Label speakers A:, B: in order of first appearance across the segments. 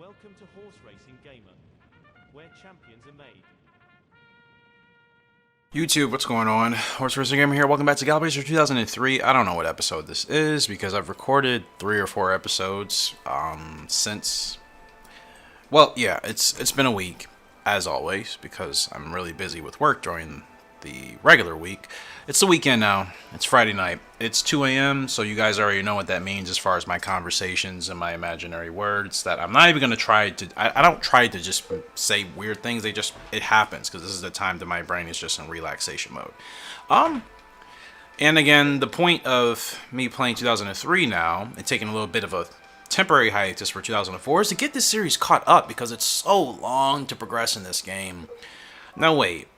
A: Welcome to Horse Racing Gamer, where champions are made.
B: YouTube, what's going on? Horse Racing Gamer here. Welcome back to Gallop 2003. I don't know what episode this is because I've recorded 3 or 4 episodes since. Well, yeah, it's been a week as always because I'm really busy with work during the regular week. It's the weekend now. It's Friday night. It's 2 a.m. so you guys already know what that means as far as my conversations and my imaginary words. That I'm not even gonna try to. I don't try to just say weird things. It happens because this is the time that my brain is just in relaxation mode. And again, the point of me playing 2003 now and taking a little bit of a temporary hiatus for 2004 is to get this series caught up because it's so long to progress in this game. Now wait.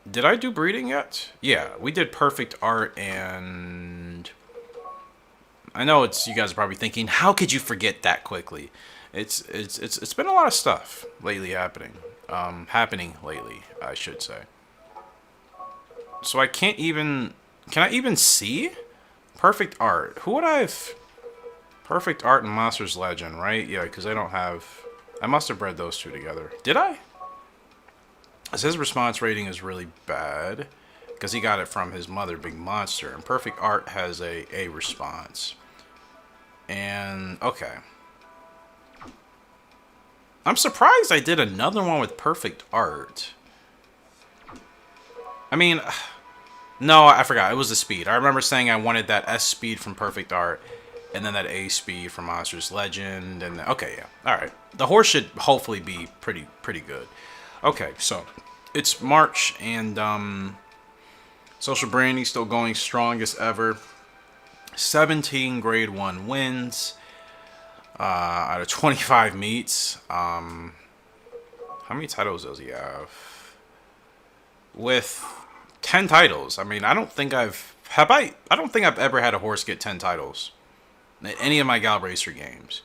B: Did I do breeding yet? Yeah, we did perfect art, and I know you guys are probably thinking, how could you forget that quickly? It's been a lot of stuff lately happening lately, I should say. So I can't even, can I even see perfect art? Who would I have? Perfect art and Monsters Legend, right? Yeah, because I don't have, I must have bred those two together. Did I? His response rating is really bad because he got it from his mother, Big Monster, and Perfect Art has a A response. And okay, I'm surprised I did another one with Perfect Art. I mean, no, I forgot. It was the speed. I remember saying I wanted that S speed from Perfect Art, and then that A speed from Monsters Legend. And okay, yeah, all right. The horse should hopefully be pretty good. Okay, so it's March, and Social Brandy still going strongest ever. 17 Grade 1 wins out of 25 meets. How many titles does he have? With 10 titles. I mean, I don't think I've ever had a horse get 10 titles in any of my Gallop Racer games.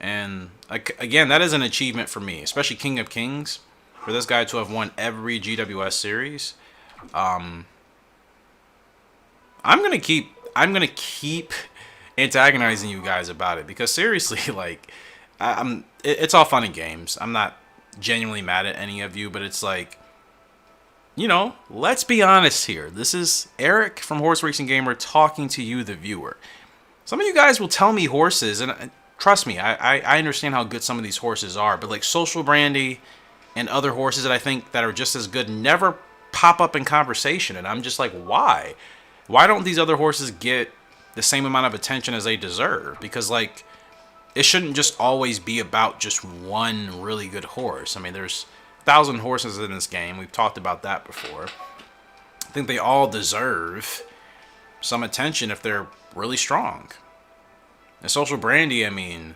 B: And again, that is an achievement for me, especially King of Kings. For this guy to have won every GWS series, I'm gonna keep antagonizing you guys about it because seriously, like, it's all fun and games. I'm not genuinely mad at any of you, but it's like, you know, let's be honest here. This is Eric from Horse Racing Gamer talking to you, the viewer. Some of you guys will tell me horses, and trust me, I understand how good some of these horses are, but like Social Brandy and other horses that I think that are just as good never pop up in conversation. And I'm just like, why? Why don't these other horses get the same amount of attention as they deserve? Because, like, it shouldn't just always be about just one really good horse. I mean, there's 1,000 horses in this game. We've talked about that before. I think they all deserve some attention if they're really strong. And Social Brandy, I mean,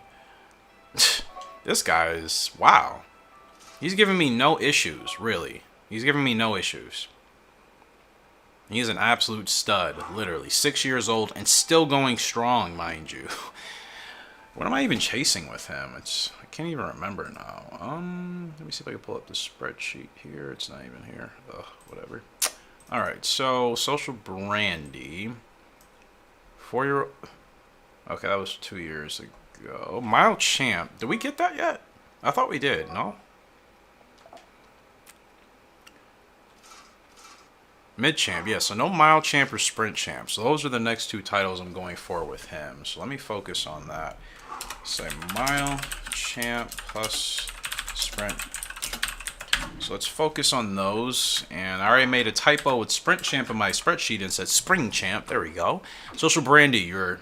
B: this guy is, wow. He's giving me no issues, really. He's giving me no issues. He's an absolute stud, literally. 6 years old and still going strong, mind you. What am I even chasing with him? I can't even remember now. Let me see if I can pull up the spreadsheet here. It's not even here. Ugh, whatever. Alright, so Social Brandy. 4-year-old. Okay, that was 2 years ago. Mile Champ. Did we get that yet? I thought we did, no? Mid Champ, yeah, so no Mile Champ or Sprint Champ. So those are the next 2 titles I'm going for with him. So let me focus on that. Say Mile Champ plus Sprint. So let's focus on those. And I already made a typo with Sprint Champ in my spreadsheet and said Spring Champ. There we go. Social Brandy, your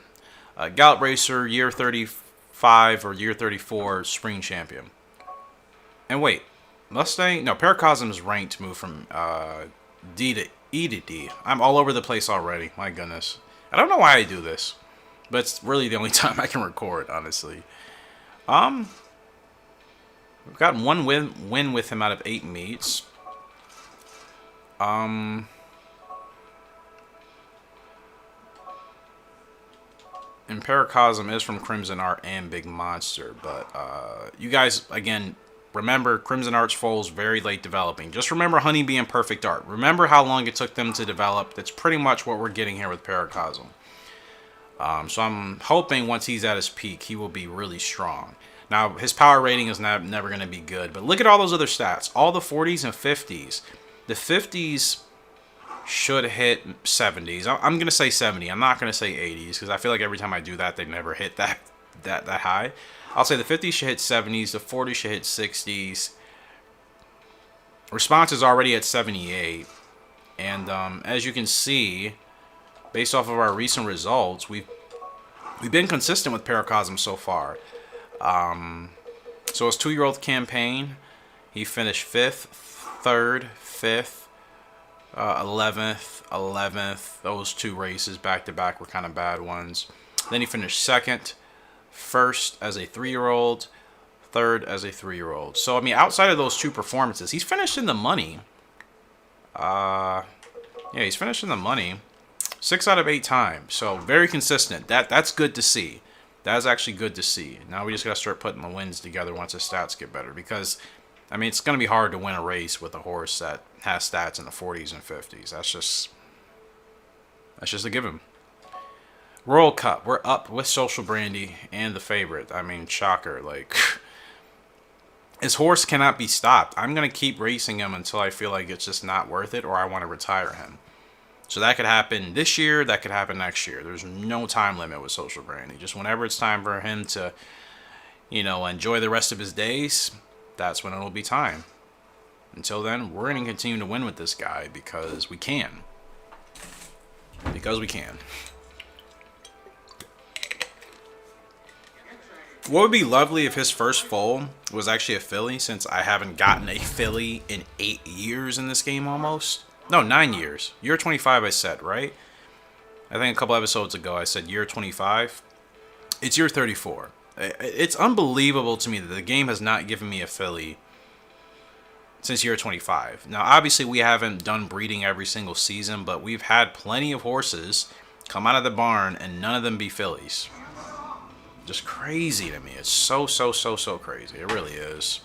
B: Gallop Racer year 35 or year 34 Spring Champion. And wait, Mustang? No, Paracosm's ranked move from D to E to D. I'm all over the place already. My goodness. I don't know why I do this, but it's really the only time I can record, honestly. We've gotten 1 win with him out of 8 meets. And Paracosm is from Crimson Art and Big Monster, but you guys, again, remember, Crimson Art's foal's very late developing. Just remember Honeybee and Perfect Art. Remember how long it took them to develop. That's pretty much what we're getting here with Paracosm. So I'm hoping once he's at his peak, he will be really strong. Now, his power rating is never going to be good. But look at all those other stats. All the 40s and 50s. The 50s should hit 70s. I'm going to say 70. I'm not going to say 80s because I feel like every time I do that, they never hit that high. I'll say the 50s should hit 70s. The 40s should hit 60s. Response is already at 78. And as you can see, based off of our recent results, we've been consistent with Paracosm so far. So his 2-year-old campaign, he finished 5th, 3rd, 5th, 11th, 11th. Those 2 races back to back were kind of bad ones. Then he finished 2nd, 1st as a 3-year-old, 3rd as a 3-year-old. So I mean, outside of those 2 performances, he's finished in the money. Yeah, he's finished in the money 6 out of 8 times. So very consistent. That's good to see. That is actually good to see. Now we just gotta start putting the wins together once his stats get better, because I mean, it's gonna be hard to win a race with a horse that has stats in the 40s and 50s. That's just a given. Royal Cup, we're up with Social Brandy and the favorite. I mean, shocker. Like, his horse cannot be stopped. I'm gonna keep racing him until I feel like it's just not worth it, or I want to retire him. So that could happen this year, that could happen next year. There's no time limit with Social Brandy. Just whenever it's time for him to, you know, enjoy the rest of his days, that's when it'll be time. Until then, we're going to continue to win with this guy because we can. Because we can. What would be lovely if his first foal was actually a filly, since I haven't gotten a filly in 8 years in this game almost. No, 9 years. Year 25 I said, right? I think a couple episodes ago I said year 25. It's year 34. It's unbelievable to me that the game has not given me a filly since year 25. Now, obviously, we haven't done breeding every single season, but we've had plenty of horses come out of the barn and none of them be fillies. Just crazy to me. It's so crazy. It really is.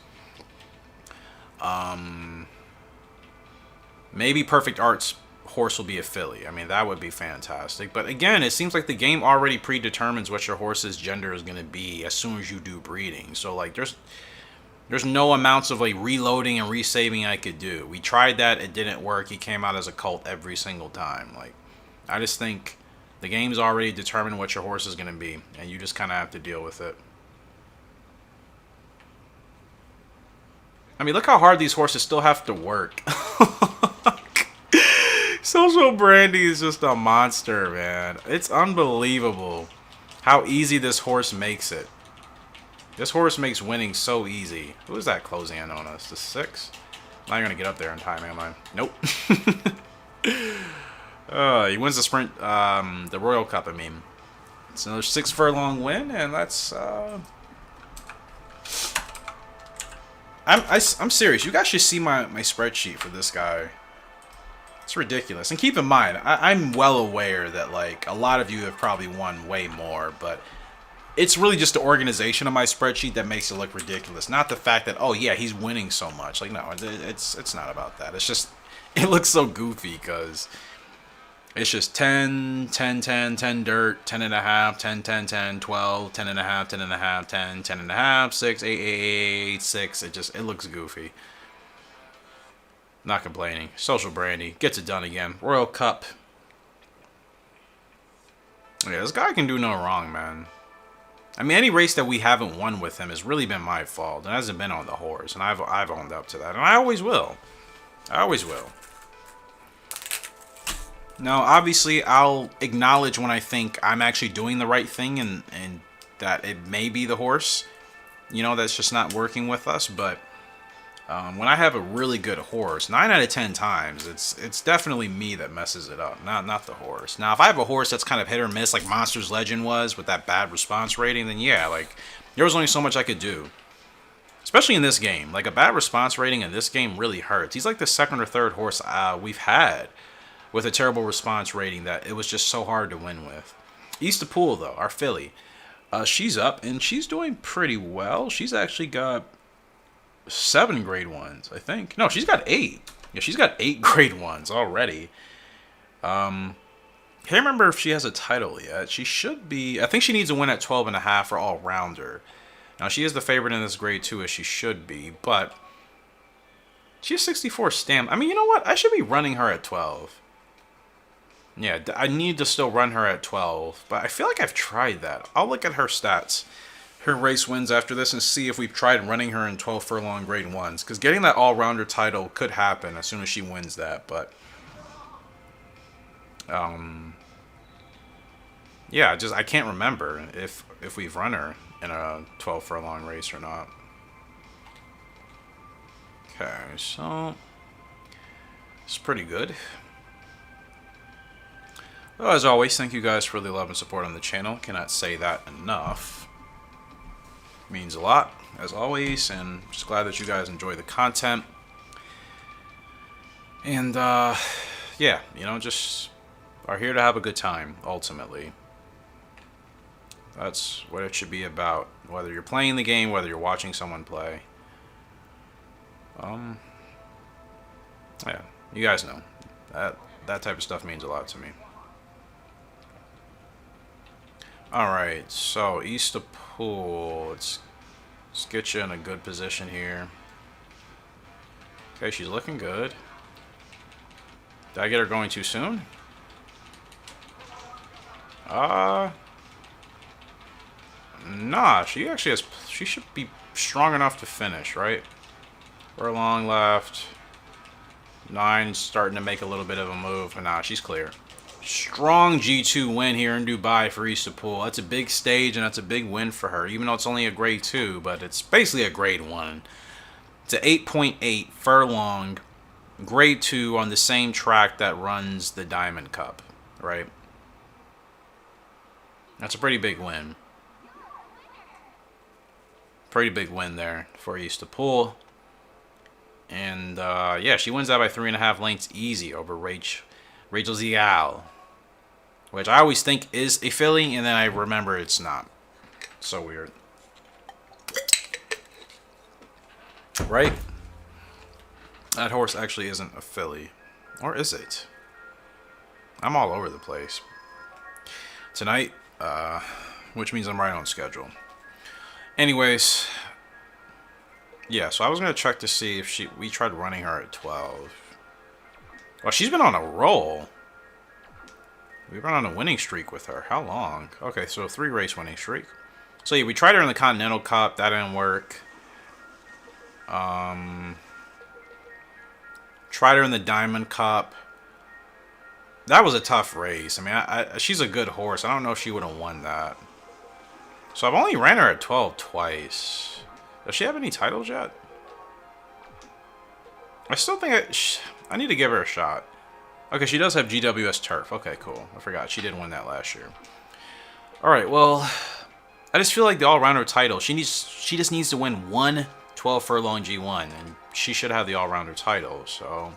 B: Maybe Perfect Art's horse will be a filly. I mean, that would be fantastic. But again, it seems like the game already predetermines what your horse's gender is going to be as soon as you do breeding. So, like, there's no amounts of, like, reloading and resaving I could do. We tried that. It didn't work. He came out as a colt every single time. Like, I just think the game's already determined what your horse is going to be, and you just kind of have to deal with it. I mean, look how hard these horses still have to work. Social Brandy is just a monster, man. It's unbelievable how easy this horse makes it. This horse makes winning so easy. Who is that closing in on us? The 6? I'm not going to get up there in time, am I? Nope. He wins the sprint, the Royal Cup, I mean. It's another 6 furlong win, and that's... I'm serious. You guys should see my spreadsheet for this guy. It's ridiculous. And keep in mind, I'm well aware that, like, a lot of you have probably won way more, but it's really just the organization of my spreadsheet that makes it look ridiculous. Not the fact that, oh yeah, he's winning so much. Like, no, it's not about that. It's just, it looks so goofy because it's just 10, 10, 10, 10 dirt, 10 and a half, 10, 10, 10, 12, 10 and a half, 10 and a half, 10, 10 and a half, 6, 8, 8, 8, 6. It looks goofy. Not complaining. Social Brandy gets it done again. Royal Cup. Yeah, this guy can do no wrong, man. I mean, any race that we haven't won with him has really been my fault. It hasn't been on the horse, and I've owned up to that, and I always will. I always will. Now, obviously, I'll acknowledge when I think I'm actually doing the right thing, and that it may be the horse, you know, that's just not working with us, but when I have a really good horse, 9 out of 10 times, it's definitely me that messes it up, not the horse. Now, if I have a horse that's kind of hit or miss, like Monsters Legend was, with that bad response rating, then yeah, like, there was only so much I could do. Especially in this game. Like, a bad response rating in this game really hurts. He's like the 2nd or 3rd horse we've had with a terrible response rating that it was just so hard to win with. East of Pool, though, our filly. She's up, and she's doing pretty well. She's actually got 7 grade 1s, I think. No, she's got 8. Yeah, she's got 8 grade 1s already. Can't remember if she has a title yet. She should be. I think she needs a win at 12.5 for all-rounder. Now, she is the favorite in this grade 2, as she should be, but she has 64 stamina. I mean, you know what? I should be running her at 12. Yeah, I need to still run her at 12, but I feel like I've tried that. I'll look at her stats, her race wins after this, and see if we've tried running her in 12 furlong grade 1s, because getting that all-rounder title could happen as soon as she wins that, but yeah, just I can't remember if we've run her in a 12 furlong race or not. Okay, so it's pretty good. Well, as always, thank you guys for the love and support on the channel. Cannot say that enough. Means a lot, as always, and just glad that you guys enjoy the content. And yeah, you know, just are here to have a good time, ultimately. That's what it should be about, whether you're playing the game, whether you're watching someone play. Yeah, you guys know that type of stuff means a lot to me. Alright, so east of pool. Let's get you in a good position here. Okay, she's looking good. Did I get her going too soon? Nah, she actually has. She should be strong enough to finish, right? We're long left. 9 starting to make a little bit of a move, but nah, she's clear. Strong G2 win here in Dubai for East of Pool. That's a big stage, and that's a big win for her, even though it's only a grade 2, but it's basically a grade 1. It's an 8.8 furlong grade 2 on the same track that runs the Diamond Cup, right? That's a pretty big win. Pretty big win there for East of Pool. And yeah, she wins that by 3.5 lengths easy over Rachel Zial, which I always think is a filly, and then I remember it's not. So weird. Right? That horse actually isn't a filly. Or is it? I'm all over the place tonight, which means I'm right on schedule. Anyways, yeah, so I was going to check to see if we tried running her at 12. Well, she's been on a roll. We've been on a winning streak with her. How long? Okay, so a 3-race winning streak. So yeah, we tried her in the Continental Cup. That didn't work. Tried her in the Diamond Cup. That was a tough race. I mean, she's a good horse. I don't know if she would have won that. So I've only ran her at 12 twice. Does she have any titles yet? I still think I need to give her a shot. Okay, she does have GWS Turf. Okay, cool. I forgot. She did win that last year. Alright, well, I just feel like the all-rounder title, she just needs to win one 12 furlong G1, and she should have the all-rounder title. So,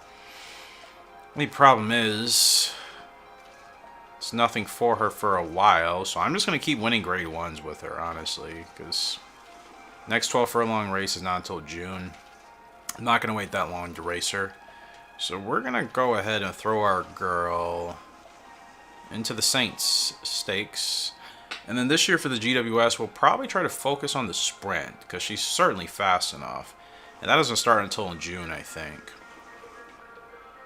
B: the only problem is, it's nothing for her for a while, so I'm just going to keep winning grade 1s with her, honestly, because next 12 furlong race is not until June. I'm not going to wait that long to race her. So we're going to go ahead and throw our girl into the Saints Stakes. And then this year for the GWS, we'll probably try to focus on the sprint, because she's certainly fast enough. And that doesn't start until in June, I think.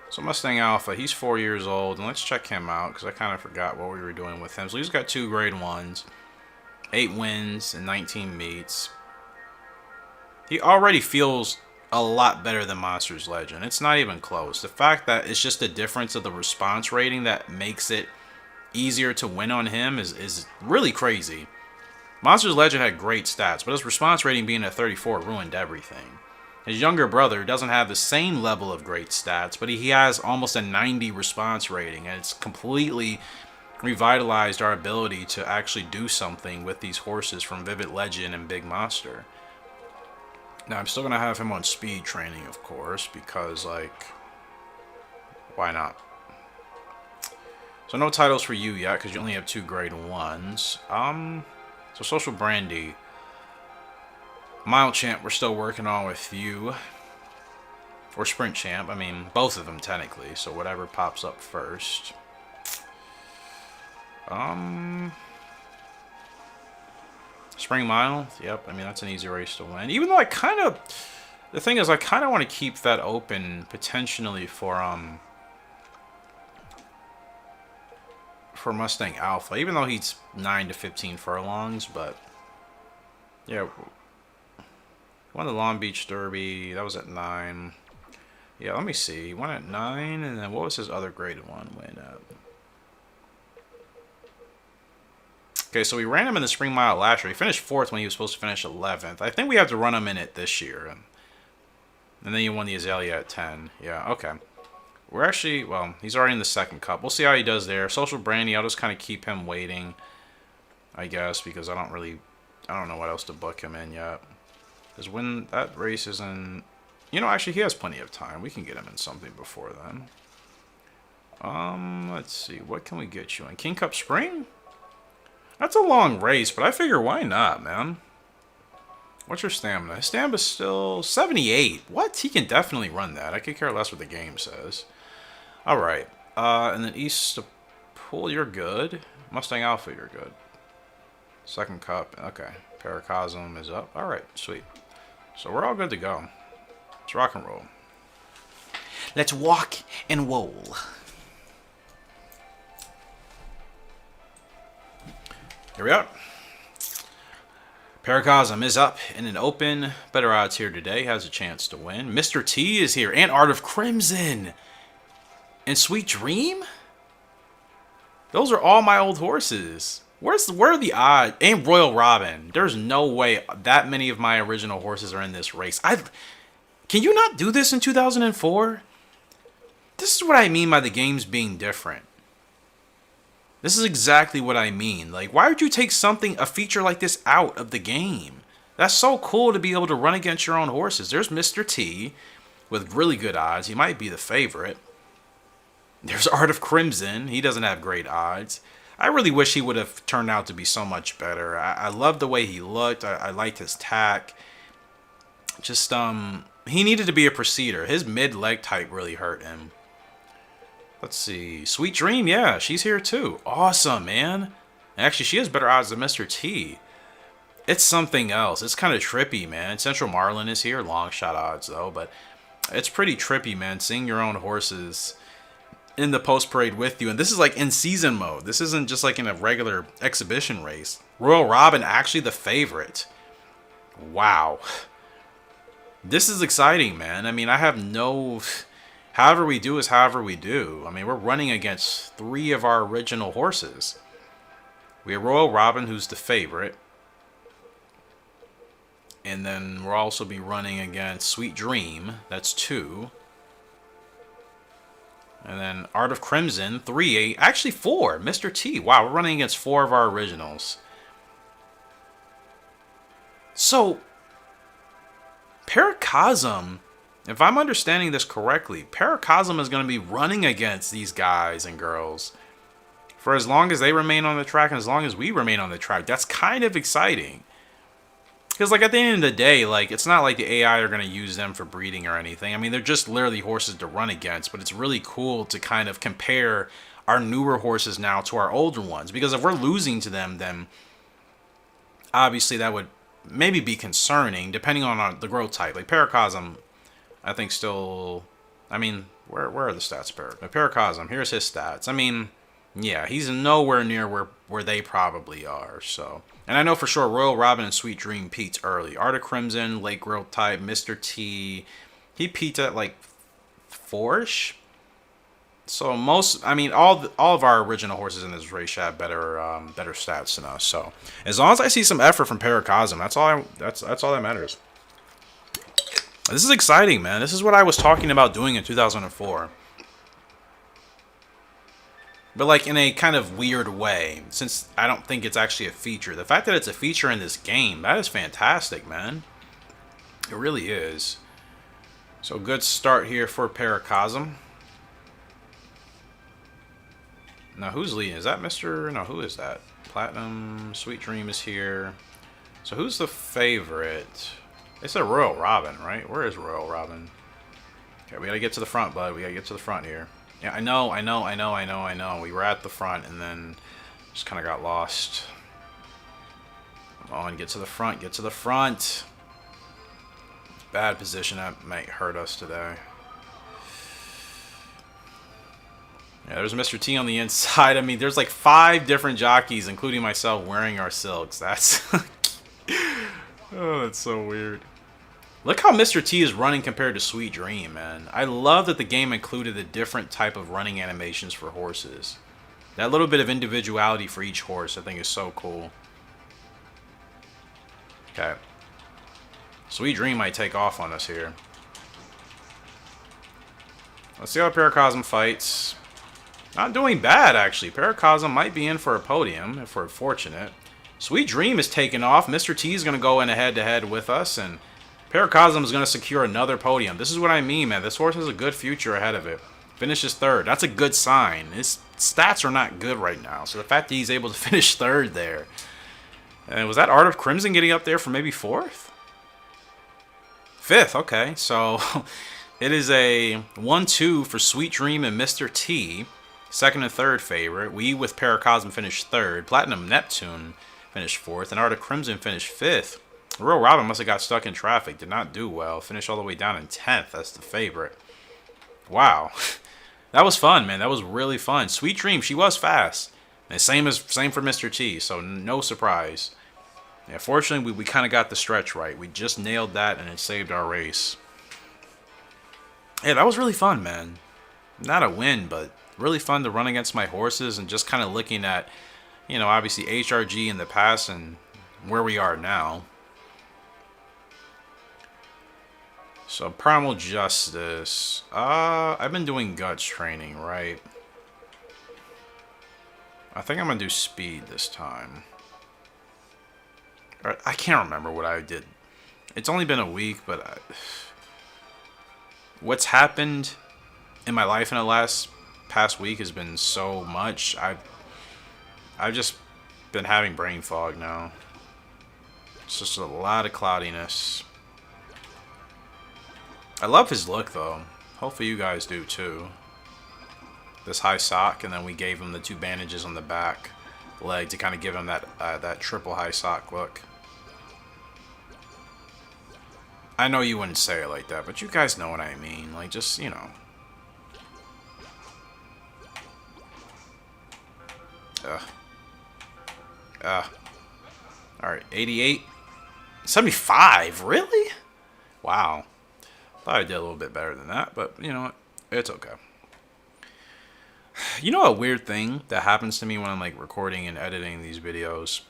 B: So Mustang Alpha, he's 4 years old. And let's check him out, because I kind of forgot what we were doing with him. So he's got 2 grade 1s, 8 wins, and 19 meets. He already feels a lot better than Monsters Legend. It's not even close. The fact that it's just the difference of the response rating that makes it easier to win on him is really crazy. Monsters Legend had great stats, but his response rating being at 34 ruined everything. His younger brother doesn't have the same level of great stats, but he has almost a 90 response rating, and it's completely revitalized our ability to actually do something with these horses from Vivid Legend and Big Monster. Now, I'm still going to have him on speed training, of course, because, like, why not? So no titles for you yet, because you only have 2 grade 1s. So Social Brandy. Mile Champ, we're still working on with you. Or Sprint Champ. I mean, both of them, technically. So whatever pops up first. Spring Mile. Yep. I mean, that's an easy race to win. Even though I kind of, the thing is, I kind of want to keep that open potentially for Mustang Alpha, even though he's 9 to 15 furlongs. But yeah, won the Long Beach Derby. That was at 9. Yeah, let me see. He won at 9, and then what was his other graded one win at? Okay, so we ran him in the Spring Mile last year. He finished 4th when he was supposed to finish 11th. I think we have to run him in it this year. And then he won the Azalea at 10. Yeah, okay. We're actually, well, he's already in the second cup. We'll see how he does there. Social Brandy, I'll just kind of keep him waiting, I guess, because I don't know what else to book him in yet. Because when that race is in, you know, actually he has plenty of time. We can get him in something before then. Let's see, what can we get you in? King Cup Spring? That's a long race, but I figure why not, man? What's your stamina? His stamina's still 78. What? He can definitely run that. I could care less what the game says. Alright. And then East to Pool, you're good. Mustang Alpha, you're good. Second Cup, okay. Paracosm is up. Alright, sweet. So we're all good to go. Let's rock and roll. Let's walk and roll. Here we are. Paracosm is up in an open. Better odds here today. Has a chance to win. Mr. T is here. And Art of Crimson. And Sweet Dream? Those are all my old horses. Where are the odds? And Royal Robin. There's no way that many of my original horses are in this race. Can you not do this in 2004? This is what I mean by the games being different. This is exactly what I mean. Like, why would you take a feature like this out of the game? That's so cool to be able to run against your own horses. There's Mr. T with really good odds. He might be the favorite. There's Art of Crimson. He doesn't have great odds. I really wish he would have turned out to be so much better. I love the way he looked. I liked his tack. Just, he needed to be a procedure. His mid-leg type really hurt him. Let's see. Sweet Dream, yeah, she's here too. Awesome, man. Actually, she has better odds than Mr. T. It's something else. It's kind of trippy, man. Central Marlin is here. Long shot odds, though. But it's pretty trippy, man. Seeing your own horses in the post-parade with you. And this is like in-season mode. This isn't just like in a regular exhibition race. Royal Robin actually the favorite. Wow. This is exciting, man. I mean, I have no... However we do is however we do. I mean, we're running against 3 of our original horses. We have Royal Robin, who's the favorite. And then we'll also be running against Sweet Dream. That's 2. And then Art of Crimson, 3. Actually 4. Mr. T. Wow, we're running against 4 of our originals. So, Paracosm... If I'm understanding this correctly, Paracosm is going to be running against these guys and girls for as long as they remain on the track and as long as we remain on the track. That's kind of exciting. Because, like, at the end of the day, like, it's not like the AI are going to use them for breeding or anything. I mean, they're just literally horses to run against, but it's really cool to kind of compare our newer horses now to our older ones. Because if we're losing to them, then obviously that would maybe be concerning, depending on the growth type. Like, Paracosm... I think still, I mean, where are the stats? Paracosm, here's his stats. I mean, yeah, he's nowhere near where they probably are. So, and I know for sure Royal Robin and Sweet Dream peaked early. Art of Crimson, late growth type, Mr. T, he peaked at like 4-ish. So all of our original horses in this race have better stats than us. So as long as I see some effort from Paracosm, that's all that matters. This is exciting, man. This is what I was talking about doing in 2004. But like in a kind of weird way, since I don't think it's actually a feature. The fact that it's a feature in this game, that is fantastic, man. It really is. So good start here for Paracosm. Now who's leading? Is that Mr. No, who is that? Platinum, Sweet Dream is here. So who's the favorite? They said Royal Robin, right? Where is Royal Robin? Okay, we gotta get to the front, bud. We gotta get to the front here. Yeah, I know. We were at the front and then just kind of got lost. Come on, get to the front, get to the front. Bad position, that might hurt us today. Yeah, there's Mr. T on the inside. I mean, there's like 5 different jockeys, including myself, wearing our silks. That's... oh, that's so weird. Look how Mr. T is running compared to Sweet Dream, man. I love that the game included a different type of running animations for horses. That little bit of individuality for each horse, I think, is so cool. Okay. Sweet Dream might take off on us here. Let's see how Paracosm fights. Not doing bad, actually. Paracosm might be in for a podium, if we're fortunate. Sweet Dream is taking off. Mr. T is going to go in a head-to-head with us, and Paracosm is going to secure another podium. This is what I mean, man. This horse has a good future ahead of it. Finishes 3rd. That's a good sign. His stats are not good right now, so the fact that he's able to finish 3rd there. And was that Art of Crimson getting up there for maybe 4th? 5th, okay. So it is a 1-2 for Sweet Dream and Mr. T. 2nd and 3rd favorite. We with Paracosm finished 3rd. Platinum Neptune finished 4th. And Art of Crimson finished 5th. Royal Robin must have got stuck in traffic. Did not do well. Finished all the way down in 10th. That's the favorite. Wow. That was fun, man. That was really fun. Sweet Dream, she was fast. And same for Mr. T, so no surprise. Yeah, fortunately, we kind of got the stretch right. We just nailed that, and it saved our race. Yeah, that was really fun, man. Not a win, but really fun to run against my horses and just kind of looking at, you know, obviously HRG in the past and where we are now. So, Primal Justice. I've been doing guts training, right? I think I'm going to do speed this time. I can't remember what I did. It's only been a week, but what's happened in my life in the past week has been so much. I've just been having brain fog now. It's just a lot of cloudiness. I love his look, though. Hopefully you guys do, too. This high sock, and then we gave him the 2 bandages on the back leg to kind of give him that triple high sock look. I know you wouldn't say it like that, but you guys know what I mean. Like, just, you know. Alright, 88. 75? Really? Wow. Thought I did a little bit better than that, but you know what? It's okay. You know a weird thing that happens to me when I'm like recording and editing these videos?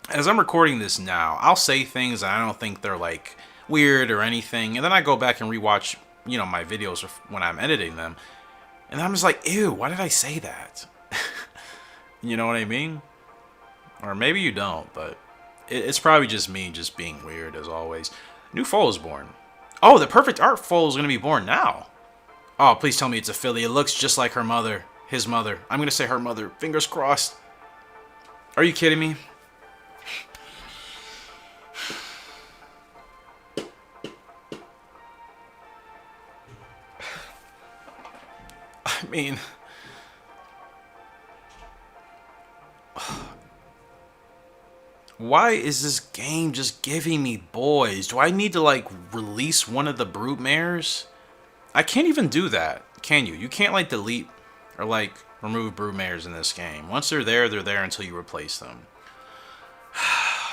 B: As I'm recording this now, I'll say things and I don't think they're like weird or anything, and then I go back and rewatch, you know, my videos when I'm editing them, and I'm just like, ew, why did I say that? You know what I mean? Or maybe you don't, but it's probably just me just being weird as always. New foal is born. Oh, the perfect art foal is going to be born now. Oh, please tell me it's a filly. It looks just like her mother. His mother. I'm going to say her mother. Fingers crossed. Are you kidding me? I mean... Why is this game just giving me boys? Do I need to, like, release one of the brood mares? I can't even do that, can you? You can't, like, delete or, like, remove brood mares in this game. Once they're there until you replace them. I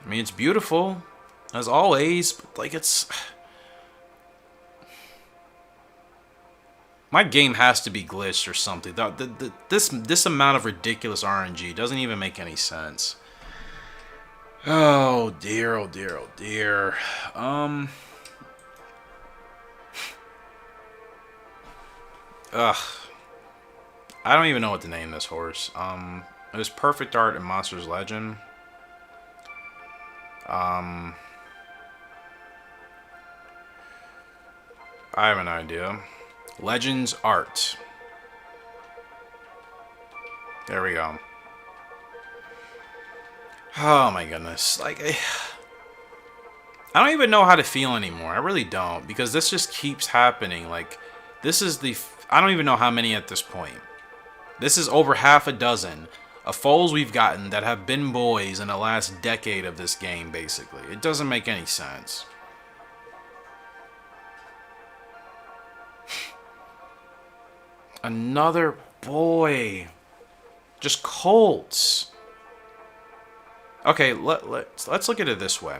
B: mean, it's beautiful, as always, but, like, it's... My game has to be glitched or something. This amount of ridiculous RNG doesn't even make any sense. Oh dear, oh dear, oh dear. Ugh. I don't even know what to name this horse. It was Perfect Art in Monsters Legend. I have an idea. Legends Art. There we go. Oh my goodness. Like, I don't even know how to feel anymore. I really don't. Because this just keeps happening. Like, this is the... I don't even know how many at this point. This is over half a dozen of foals we've gotten that have been boys in the last decade of this game, basically. It doesn't make any sense. Another boy. Just colts. Okay, let's look at it this way.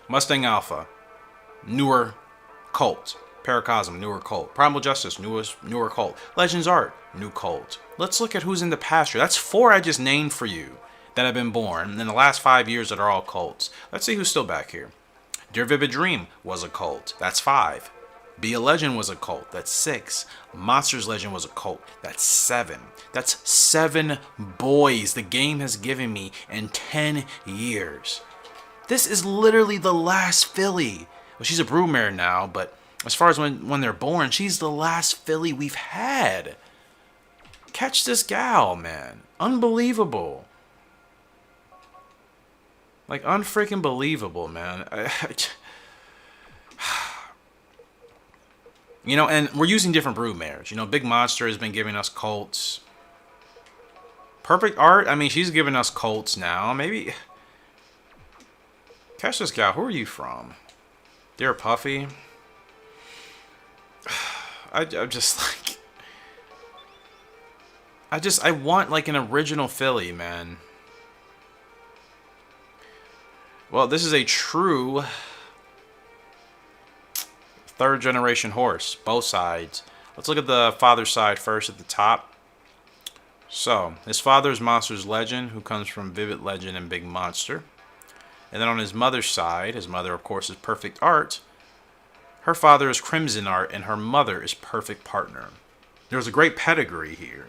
B: Mustang Alpha, newer colt. Paracosm, newer colt. Primal Justice, newer colt. Legends Art, new colt. Let's look at who's in the pasture. That's 4 I just named for you that have been born in the last 5 years that are all colts. Let's see who's still back here. Dear Vivid Dream was a colt. That's 5. Be a Legend was a colt. That's 6. Monsters Legend was a colt. That's 7. That's 7 boys the game has given me in 10 years. This is literally the last filly. Well, she's a broodmare now, but as far as when they're born, she's the last filly we've had. Catch this gal, man. Unbelievable. Like, unfreaking believable, man. You know, and we're using different broodmares. You know, Big Monster has been giving us colts. Perfect Art, I mean, she's giving us colts now. Maybe... Catch this gal. Who are you from? Dear Puffy. I'm just like... I want like an original filly, man. Well, this is a true 3rd generation horse, both sides. Let's look at the father's side first at the top. So, his father is Monsters Legend, who comes from Vivid Legend and Big Monster. And then on his mother's side, his mother, of course, is Perfect Art. Her father is Crimson Art, and her mother is Perfect Partner. There's a great pedigree here.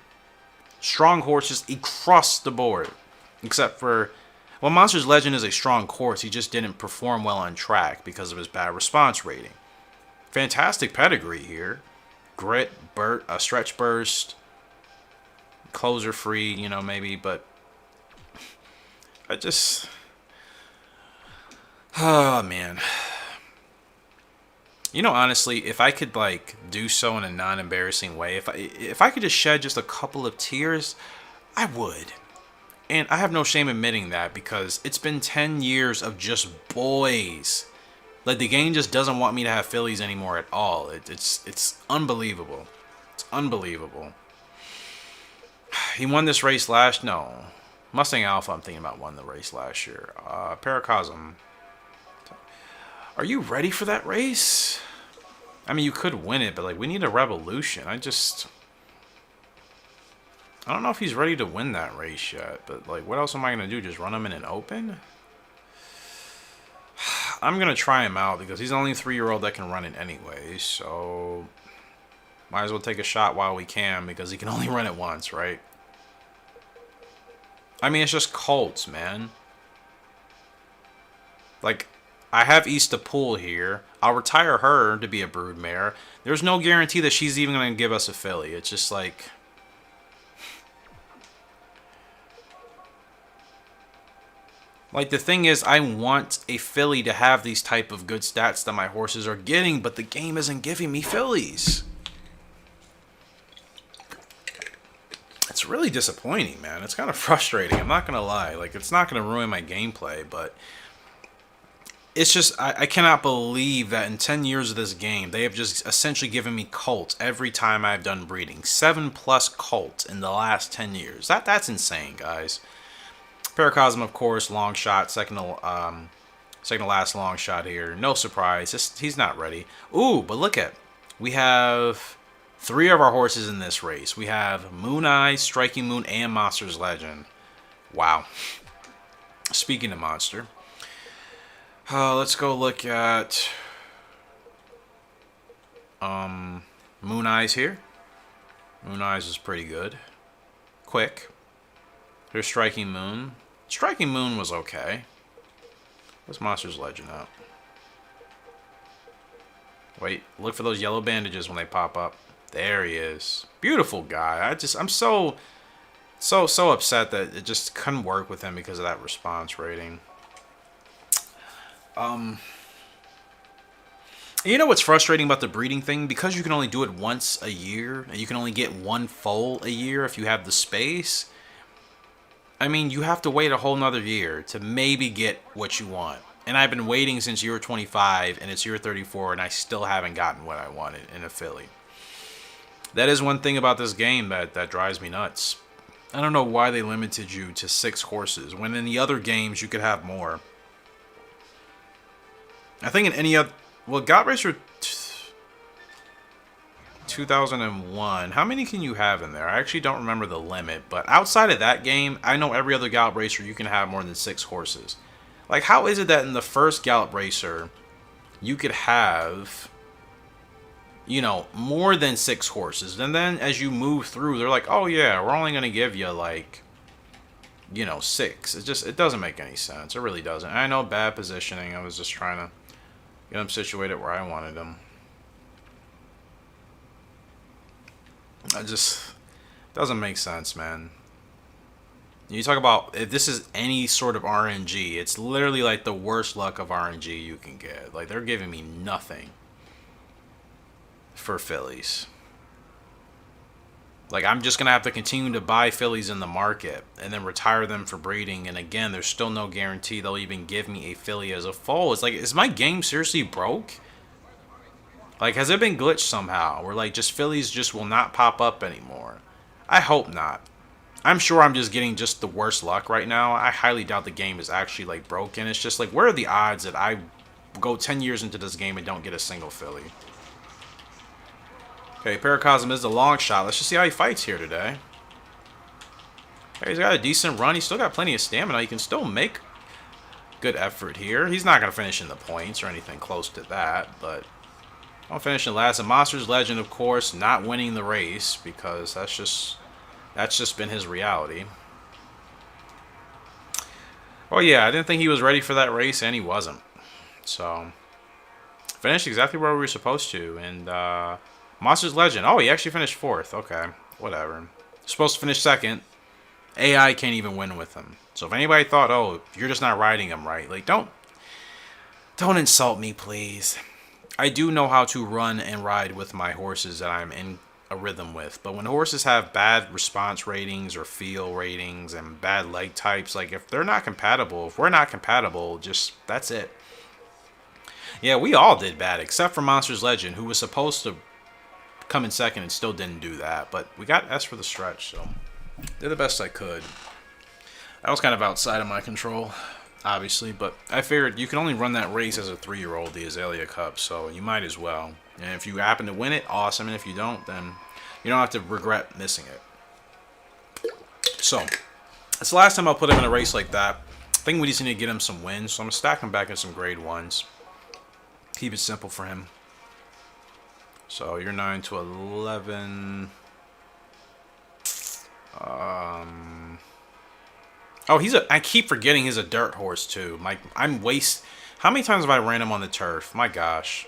B: Strong horses across the board. Except for... Well, Monsters Legend is a strong horse. He just didn't perform well on track because of his bad response rating. Fantastic pedigree here. Grit, stretch burst, closer free, you know, maybe, but... I just... Oh, man. You know, honestly, if I could, like, do so in a non-embarrassing way, if I could just shed just a couple of tears, I would. And I have no shame admitting that because it's been 10 years of just boys. Like, the game just doesn't want me to have fillies anymore at all. It's unbelievable. It's unbelievable. He won this race No. Mustang Alpha, I'm thinking about, won the race last year. Paracosm. Are you ready for that race? I mean, you could win it, but, like, we need a revolution. I don't know if he's ready to win that race yet, but, like, what else am I going to do? Just run him in an open? I'm going to try him out because he's the only 3-year-old that can run it anyway, so might as well take a shot while we can because he can only run it once, right? I mean, it's just colts, man. Like, I have East to Pool here. I'll retire her to be a broodmare. There's no guarantee that she's even going to give us a filly. It's just like... Like, the thing is, I want a filly to have these type of good stats that my horses are getting, but the game isn't giving me fillies. It's really disappointing, man. It's kind of frustrating. I'm not going to lie. Like, it's not going to ruin my gameplay, but... It's just, I cannot believe that in 10 years of this game, they have just essentially given me colts every time I've done breeding. 7+ colts in the last 10 years. That's insane, guys. Paracosm, of course, long shot, second to last long shot here. No surprise, he's not ready. Ooh, but look at, we have 3 of our horses in this race. We have Moon Eye, Striking Moon, and Monsters Legend. Wow. Speaking of monster. Let's go look at Moon Eyes here. Moon Eyes is pretty good. Quick. Here's Striking Moon. Striking Moon was okay. What's Monsters Legend up? Wait, look for those yellow bandages when they pop up. There he is. Beautiful guy. I'm so upset that it just couldn't work with him because of that response rating. You know what's frustrating about the breeding thing? Because you can only do it once a year, and you can only get 1 foal a year if you have the space. I mean, you have to wait a whole nother year to maybe get what you want. And I've been waiting since year 25, and it's year 34, and I still haven't gotten what I wanted in a filly. That is one thing about this game that drives me nuts. I don't know why they limited you to 6 horses, when in the other games you could have more. I think in any other... Well, Gallop Racer 2001. How many can you have in there? I actually don't remember the limit, but outside of that game, I know every other Gallop Racer you can have more than 6 horses. Like, how is it that in the first Gallop Racer you could have, you know, more than 6 horses, and then as you move through, they're like, oh yeah, we're only gonna give you like, you know, 6. It doesn't make any sense. It really doesn't. I know, bad positioning. I was just trying to get them situated where I wanted them. Doesn't make sense, man. You talk about if this is any sort of RNG, it's literally like the worst luck of RNG you can get. Like, they're giving me nothing for fillies. Like, I'm just gonna have to continue to buy fillies in the market and then retire them for breeding. And again, there's still no guarantee they'll even give me a filly as a foal. It's like, is my game seriously broke? Like, has it been glitched somehow? Where, like, just fillies just will not pop up anymore? I hope not. I'm sure I'm just getting just the worst luck right now. I highly doubt the game is actually, like, broken. It's just, like, where are the odds that I go 10 years into this game and don't get a single filly? Okay, Paracosm is the long shot. Let's just see how he fights here today. Okay, he's got a decent run. He's still got plenty of stamina. He can still make good effort here. He's not going to finish in the points or anything close to that, but... I'll finish in last. And Monsters Legend, of course, not winning the race because that's just been his reality. Oh yeah, I didn't think he was ready for that race, and he wasn't. So finished exactly where we were supposed to. And Monsters Legend. Oh, he actually finished 4th. Okay, whatever. Supposed to finish 2nd. AI can't even win with him. So if anybody thought, oh, you're just not riding him right, like don't insult me, please. I do know how to run and ride with my horses that I'm in a rhythm with. But when horses have bad response ratings or feel ratings and bad leg types, like if they're not compatible, if we're not compatible, just that's it. Yeah, we all did bad except for Monsters Legend, who was supposed to come in 2nd and still didn't do that. But we got S for the stretch, so did the best I could. That was kind of outside of my control, obviously, but I figured you can only run that race as a 3-year-old, the Azalea Cup, so you might as well. And if you happen to win it, awesome, and if you don't, then you don't have to regret missing it. So, it's the last time I'll put him in a race like that. I think we just need to get him some wins, so I'm going to stack him back in some grade 1s. Keep it simple for him. So, you're 9 to 11. Oh, I keep forgetting he's a dirt horse too. How many times have I ran him on the turf? My gosh.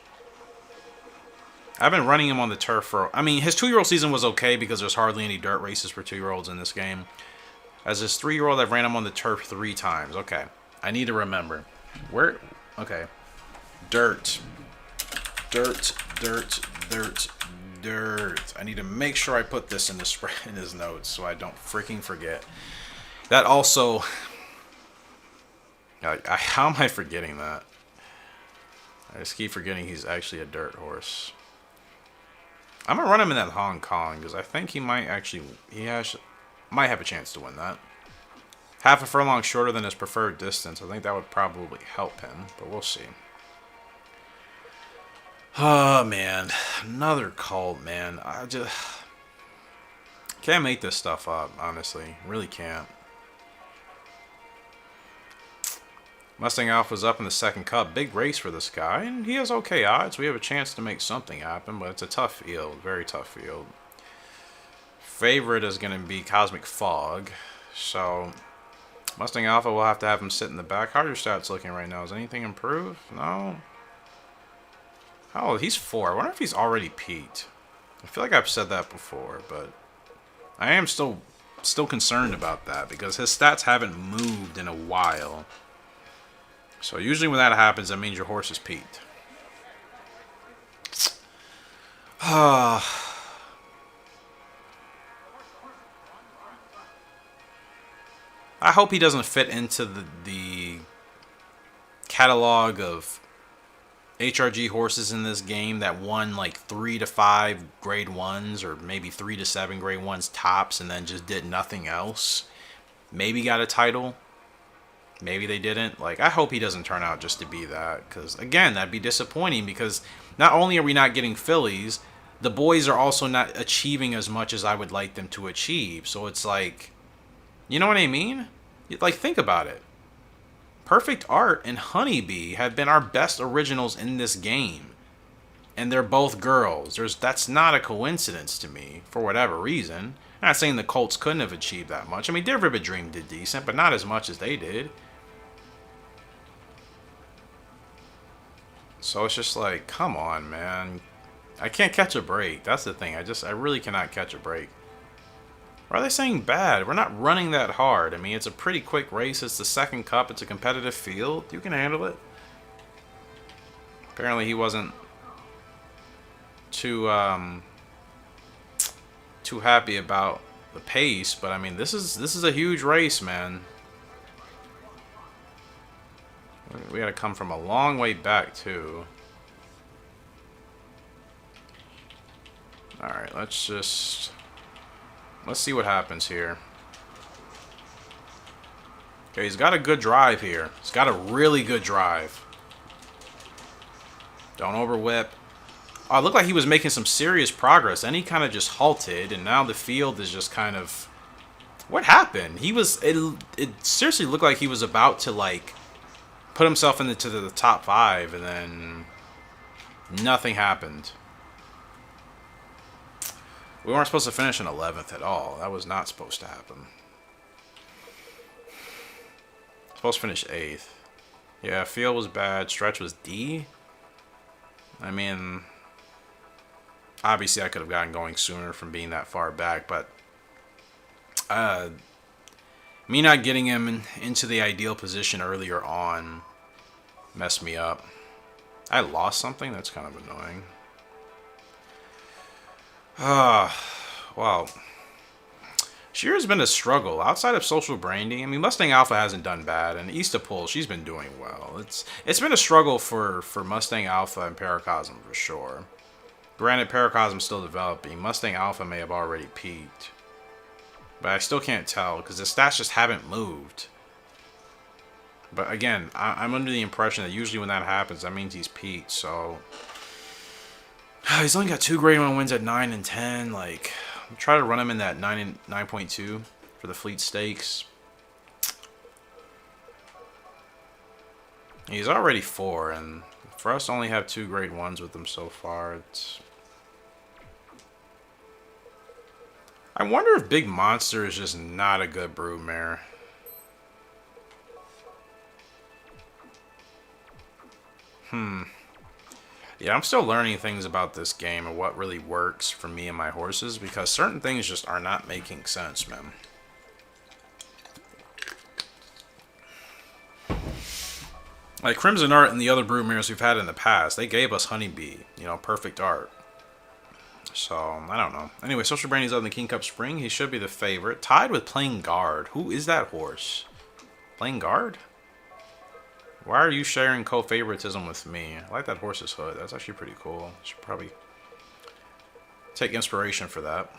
B: I've been running him on the turf for... I mean, his 2-year-old season was okay because there's hardly any dirt races for 2-year-olds in this game. As his 3-year-old, I've ran him on the turf 3 times. Okay. I need to remember. Where... Okay. Dirt. Dirt. Dirt. Dirt. Dirt. I need to make sure I put this in his notes so I don't freaking forget. That also... how am I forgetting that? I just keep forgetting he's actually a dirt horse. I'm going to run him in that Hong Kong because I think he might actually... might have a chance to win that. Half a furlong shorter than his preferred distance. I think that would probably help him, but we'll see. Oh, man. Another cult, man. I just... can't make this stuff up, honestly. Really can't. Mustang Alpha's up in the 2nd Cup. Big race for this guy, and he has okay odds. We have a chance to make something happen, but it's a tough field. Very tough field. Favorite is going to be Cosmic Fog. So, Mustang Alpha will have to have him sit in the back. How are your stats looking right now? Is anything improved? No? Oh, he's 4. I wonder if he's already peaked. I feel like I've said that before, but I am still concerned about that because his stats haven't moved in a while. So usually when that happens, that means your horse is peaked. I I hope he doesn't fit into the catalog of HRG horses in this game that won like 3 to 5 grade 1s or maybe 3 to 7 grade 1s tops and then just did nothing else. Maybe got a title. Maybe they didn't. Like, I hope he doesn't turn out just to be that. Because, again, that'd be disappointing. Because not only are we not getting fillies, the boys are also not achieving as much as I would like them to achieve. So it's like, you know what I mean? Like, think about it. Perfect Art and Honeybee have been our best originals in this game. And they're both girls. That's not a coincidence to me, for whatever reason. I'm not saying the Colts couldn't have achieved that much. I mean, Dear Vivid Dream did decent, but not as much as they did. So it's just like, come on, man. I can't catch a break. That's the thing. I really cannot catch a break. Why are they saying bad? We're not running that hard. I mean, it's a pretty quick race. It's the second cup. It's a competitive field. You can handle it. Apparently he wasn't too happy about the pace, but I mean, this is a huge race, man. We gotta come from a long way back too. Alright, let's see what happens here. Okay, he's got a good drive here. He's got a really good drive. Don't overwhip. Oh, it looked like he was making some serious progress. Then he kind of just halted, and now the field is just kind of... What happened? It seriously looked like he was about to, like, put himself into the top 5, and then nothing happened. We weren't supposed to finish in 11th at all. That was not supposed to happen. Supposed to finish 8th. Yeah, field was bad. Stretch was D. I mean, obviously I could have gotten going sooner from being that far back, but me not getting him into the ideal position earlier on messed me up. I lost something? That's kind of annoying. Well, Shearer's been a struggle. Outside of Social Brandy, I mean, Mustang Alpha hasn't done bad, and Eastapol, she's been doing well. It's been a struggle for Mustang Alpha and Paracosm for sure. Granted, Paracosm's still developing. Mustang Alpha may have already peaked. But I still can't tell, because the stats just haven't moved. But again, I'm under the impression that usually when that happens, that means he's peaked, so... He's only got 2 grade 1 wins at 9 and 10. Like, I'm trying to run him in that 9 and 9.2 for the Fleet Stakes. He's already 4, and for us to only have 2 grade 1s with him so far, it's... I wonder if Big Monster is just not a good broodmare. Yeah, I'm still learning things about this game and what really works for me and my horses, because certain things just are not making sense, man. Like Crimson Art and the other broodmares we've had in the past, they gave us Honeybee, you know, Perfect Art. So, I don't know. Anyway, Social Brandy's on the King Cup Spring. He should be the favorite. Tied with Playing Guard. Who is that horse? Playing Guard? Why are you sharing co-favoritism with me? I like that horse's hood. That's actually pretty cool. Should probably take inspiration for that.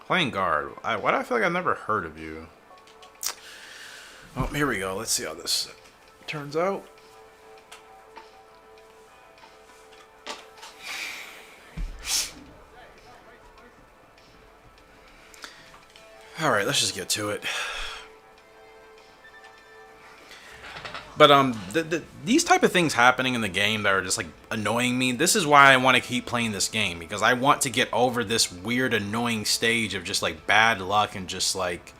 B: Playing Guard. Why do I feel like I've never heard of you? Oh, here we go. Let's see how this turns out. Alright, let's just get to it. But these type of things happening in the game that are just like annoying me. This is why I want to keep playing this game, because I want to get over this weird annoying stage of just like bad luck and just like,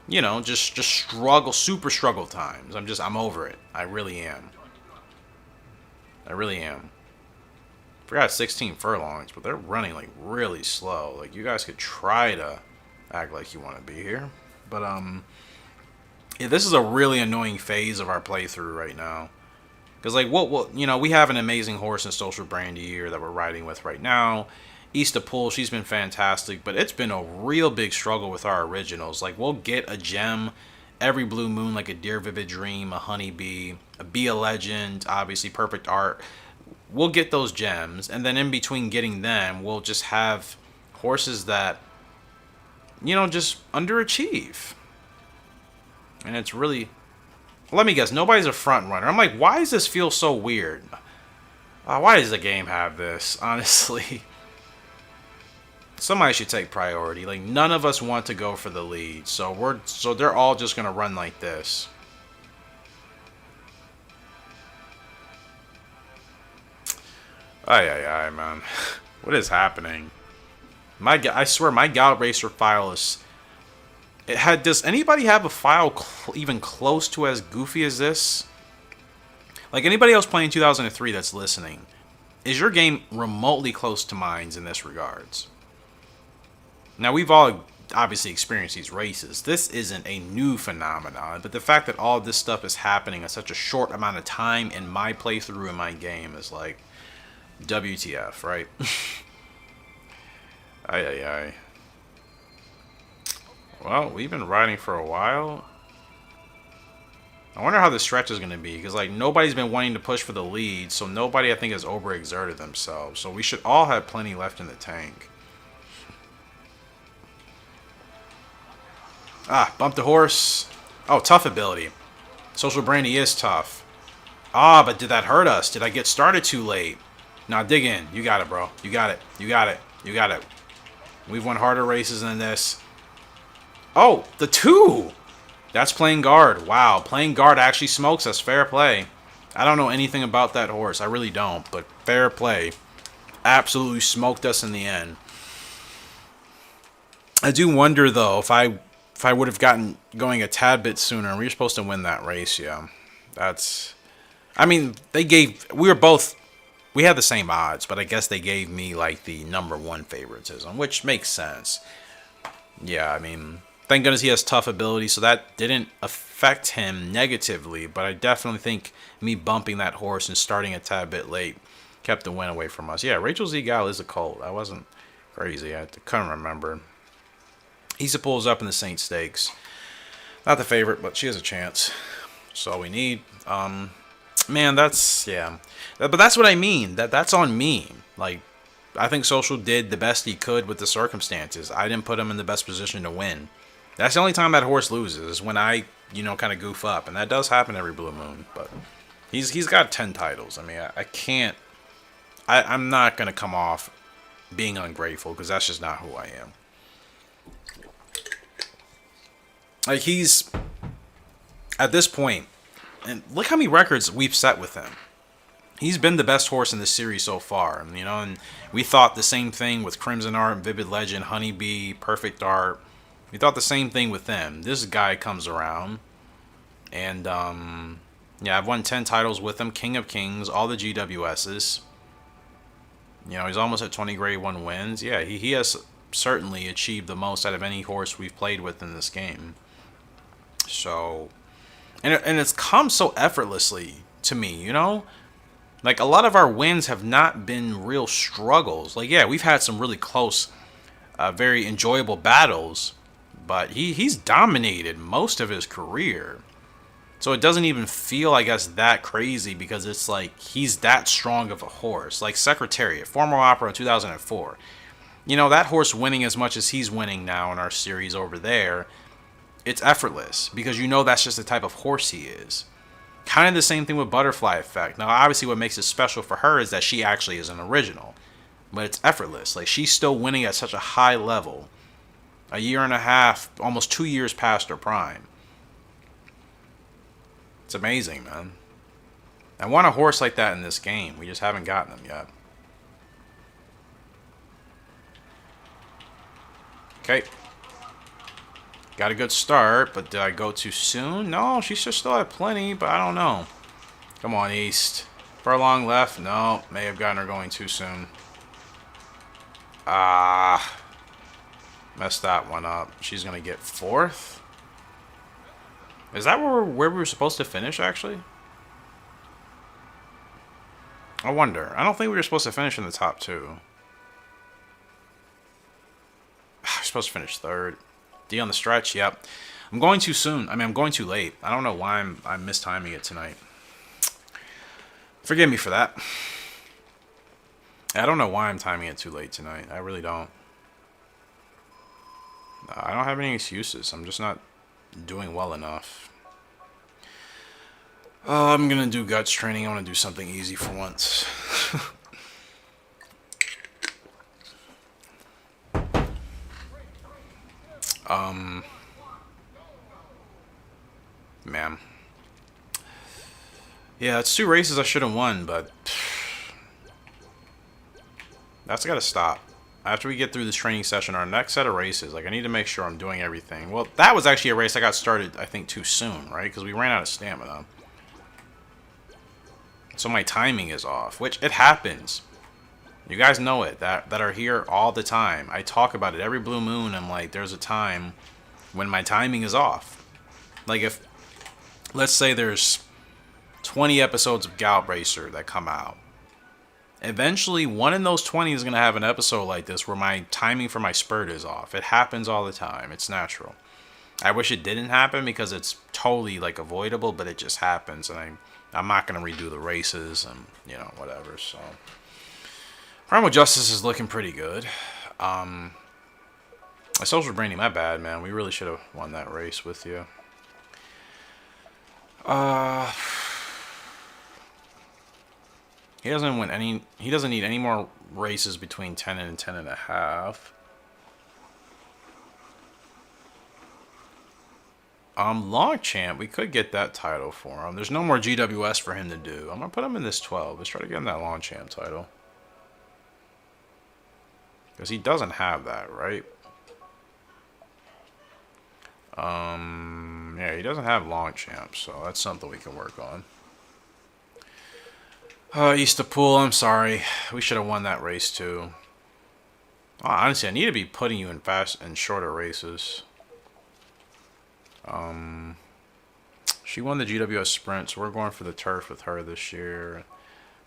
B: you know, just struggle, super struggle times. I'm over it. I really am. I really am. Forgot 16 furlongs, but they're running like really slow. Like, you guys could try to act like you want to be here, but yeah, this is a really annoying phase of our playthrough right now. Because, like, you know, we have an amazing horse in Social Brandy here that we're riding with right now. East of Pool, she's been fantastic, but it's been a real big struggle with our originals. Like, we'll get a gem every blue moon, like a Dear Vivid Dream, a Honeybee, a Be a Legend, obviously Perfect Art. We'll get those gems, and then in between getting them, we'll just have horses that, you know, just underachieve. And it's really... Let me guess, nobody's a front runner. I'm like, why does this feel so weird? Why does the game have this, honestly? Somebody should take priority. Like, none of us want to go for the lead, so they're all just gonna run like this. Ay, man. What is happening? I swear, my Gallop Racer file is... Does anybody have a file even close to as goofy as this? Like, anybody else playing 2003 that's listening, is your game remotely close to mine's in this regards? Now, we've all obviously experienced these races. This isn't a new phenomenon, but the fact that all this stuff is happening in such a short amount of time in my playthrough in my game is like, WTF, right? Ay. Well, we've been riding for a while. I wonder how the stretch is going to be, because like nobody's been wanting to push for the lead, so nobody I think has overexerted themselves. So we should all have plenty left in the tank. Bump the horse. Oh, tough ability. Social Brandy is tough. But did that hurt us? Did I get started too late? Nah, dig in. You got it, bro. You got it. You got it. You got it. We've won harder races than this. Oh, the 2! That's playing guard. Wow, playing guard actually smokes us. Fair play. I don't know anything about that horse. I really don't, but fair play. Absolutely smoked us in the end. I do wonder, though, if I would have gotten going a tad bit sooner. We were supposed to win that race, yeah. That's... I mean, we had the same odds, but I guess they gave me, like, the #1 favoritism, which makes sense. Yeah, I mean... Thank goodness he has tough ability, so that didn't affect him negatively, but I definitely think me bumping that horse and starting a tad bit late kept the win away from us. Yeah, Rachel Z. Gal is a cult. I wasn't crazy. I couldn't remember. Issa pulls up in the Saint Stakes. Not the favorite, but she has a chance. That's all we need. Man, that's... Yeah. But that's what I mean. That's on me. Like, I think Social did the best he could with the circumstances. I didn't put him in the best position to win. That's the only time that horse loses, is when I, kind of goof up. And that does happen every blue moon. But he's got 10 titles. I mean, I can't... I'm not going to come off being ungrateful, because that's just not who I am. Like, he's... At this point, and look how many records we've set with him. He's been the best horse in the series so far. And we thought the same thing with Crimson Art, Vivid Legend, Honeybee, Perfect Art. We thought the same thing with them. This guy comes around, and yeah, I've won 10 titles with him. King of Kings, all the GWSs. He's almost at 20 Grade 1 wins. Yeah, he has certainly achieved the most out of any horse we've played with in this game. So, and it's come so effortlessly to me, Like, a lot of our wins have not been real struggles. Like, yeah, we've had some really close, very enjoyable battles, but he's dominated most of his career. So it doesn't even feel, I guess, that crazy, because it's like he's that strong of a horse. Like Secretariat, former Opera in 2004. That horse winning as much as he's winning now in our series over there, it's effortless, because that's just the type of horse he is. Kind of the same thing with Butterfly Effect. Now, obviously, what makes it special for her is that she actually is an original. But it's effortless. Like, she's still winning at such a high level. A year and a half, almost 2 years past her prime. It's amazing, man. I want a horse like that in this game. We just haven't gotten them yet. Okay. Got a good start, but did I go too soon? No, she should still have plenty, but I don't know. Come on, East. Furlong left? No, may have gotten her going too soon. Messed that one up. She's going to get 4th? Is that where we were supposed to finish, actually? I wonder. I don't think we were supposed to finish in the top 2. supposed to finish third. D on the stretch. Yep. I'm going too soon. I mean, I'm going too late. I don't know why I'm mistiming it tonight. Forgive me for that. I don't know why I'm timing it too late tonight. I really don't. I don't have any excuses. I'm just not doing well enough. I'm gonna do guts training. I want to do something easy for once. Man. Yeah, it's 2 races I should have won, but that's gotta stop. After we get through this training session, our next set of races, like, I need to make sure I'm doing everything. Well, that was actually a race I got started, I think, too soon, right? Because we ran out of stamina. So my timing is off, which it happens. You guys know it, that are here all the time. I talk about it every blue moon. I'm like, there's a time when my timing is off. Like, if, let's say there's 20 episodes of Gallop Racer that come out. Eventually, one in those 20 is going to have an episode like this where my timing for my spurt is off. It happens all the time. It's natural. I wish it didn't happen because it's totally, like, avoidable, but it just happens. And I'm not going to redo the races and, you know, whatever. So, Primal Justice is looking pretty good. My social branding, my bad, man. We really should have won that race with you. He doesn't win any. He doesn't need any more races between 10 and 10 and a half. Long champ, we could get that title for him. There's no more GWS for him to do. I'm gonna put him in this 12. Let's try to get him that long champ title. Because he doesn't have that, right? Yeah, he doesn't have long champ, so that's something we can work on. Easter Pool, I'm sorry. We should have won that race too. Oh, honestly, I need to be putting you in fast and shorter races. She won the GWS sprint, so we're going for the turf with her this year.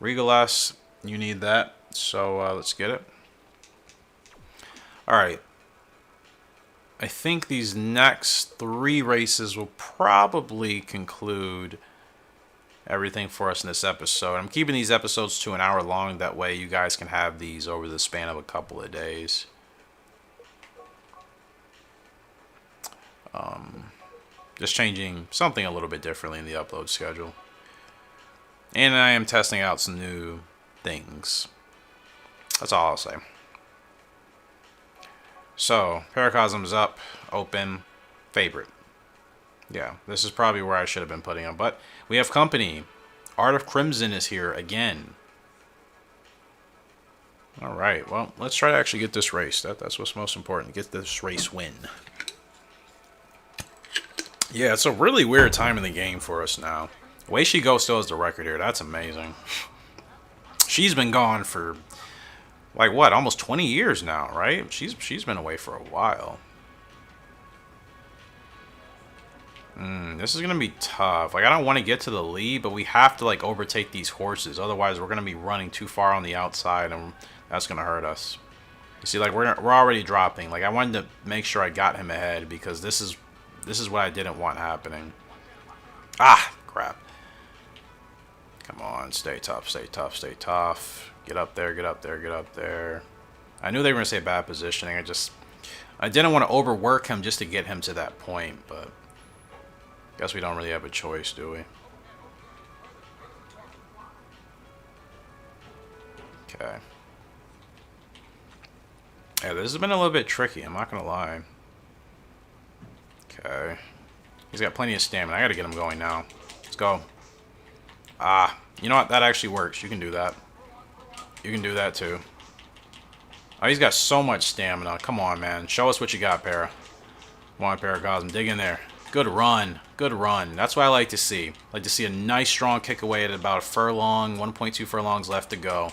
B: Regalas, you need that, so let's get it. Alright. I think these next 3 races will probably conclude everything for us in this episode. I'm keeping these episodes to an hour long. That way you guys can have these over the span of a couple of days. Just changing something a little bit differently in the upload schedule. And I am testing out some new things. That's all I'll say. So, Paracosm's up, open, favorite. Yeah, this is probably where I should have been putting him. But we have company. Art of Crimson is here again. Alright, well, let's try to actually get this race. That's what's most important. Get this race win. Yeah, it's a really weird time in the game for us now. The way she goes still has the record here. That's amazing. She's been gone for, like, what, almost 20 years now, right? She's been away for a while. This is going to be tough. Like, I don't want to get to the lead, but we have to, like, overtake these horses. Otherwise, we're going to be running too far on the outside, and that's going to hurt us. You see, like, we're already dropping. Like, I wanted to make sure I got him ahead because this is what I didn't want happening. Ah, crap. Come on, stay tough, stay tough, stay tough. Get up there, get up there, get up there. I knew they were going to say bad positioning. I didn't want to overwork him just to get him to that point, but guess we don't really have a choice, do we? Okay. Yeah, this has been a little bit tricky, I'm not going to lie. Okay. He's got plenty of stamina. I got to get him going now. Let's go. Ah, you know what? That actually works. You can do that. You can do that too. Oh, he's got so much stamina. Come on, man. Show us what you got, Para. Come on, Paracosm. Dig in there. Good run. Good run. That's what I like to see. I like to see a nice, strong kick away at about a furlong. 1.2 furlongs left to go.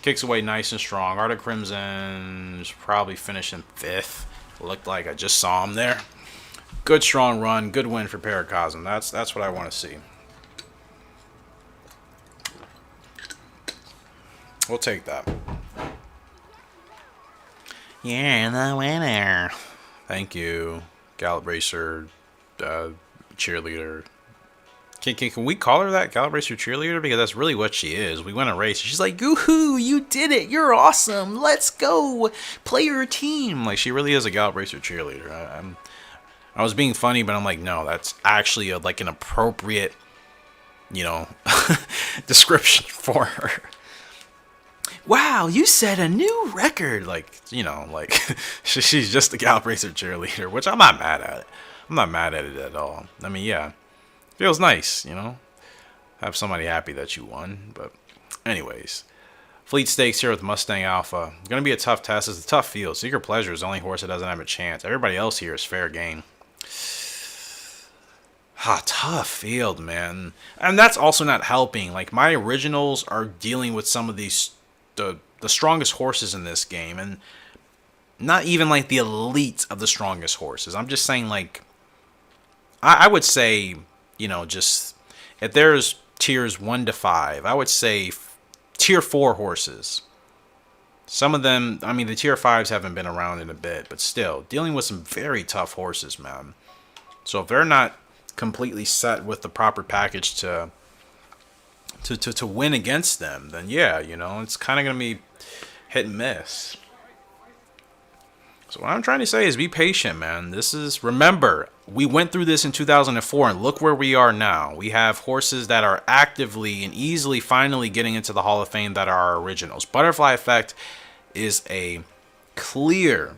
B: Kicks away nice and strong. Art of Crimson's probably finishing 5th. Looked like I just saw him there. Good, strong run. Good win for Paracosm. That's what I want to see. We'll take that. You're the winner. Thank you. Gallop Racer, cheerleader. Can we call her that? Gallop Racer cheerleader? Because that's really what she is. We win a race. She's like, "Yoo-hoo, you did it. You're awesome. Let's go. Play your team." Like, she really is a Gallop Racer cheerleader. I was being funny, but I'm like, no, that's actually like an appropriate, you know, description for her. Wow, you set a new record. Like, you know, like she's just a Gallop Racer cheerleader, which I'm not mad at. I'm not mad at it at all. I mean, yeah, feels nice, you know, have somebody happy that you won. But anyways, Fleet Stakes here with Mustang Alpha. Gonna be a tough test. It's a tough field. Secret Pleasure is the only horse that doesn't have a chance. Everybody else here is fair game. Tough field, man. And that's also not helping. Like, my originals are dealing with some of these the strongest horses in this game, and not even like the elite of the strongest horses. I'm just saying, like, I would say, you know, just if there's tiers 1 to 5, I would say tier 4 horses. Some of them, I mean, the tier 5s haven't been around in a bit, but still dealing with some very tough horses, man. So if they're not completely set with the proper package to win against them, then yeah, you know, it's kind of going to be hit and miss. So what I'm trying to say is be patient, man. Remember, we went through this in 2004 and look where we are now. We have horses that are actively and easily finally getting into the Hall of Fame that are our originals. Butterfly Effect is a clear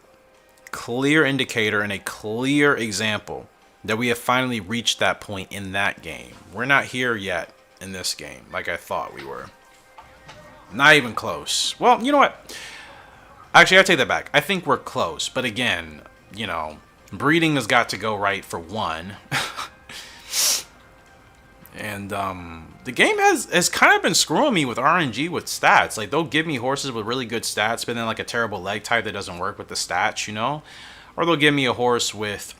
B: indicator and a clear example that we have finally reached that point in that game. We're not here yet in this game like I thought we were. Not even close. Well, you know what? Actually, I take that back. I think we're close. But again, you know, breeding has got to go right for one. And the game has kind of been screwing me with RNG with stats. Like, they'll give me horses with really good stats, but then like a terrible leg type that doesn't work with the stats, you know? Or they'll give me a horse with,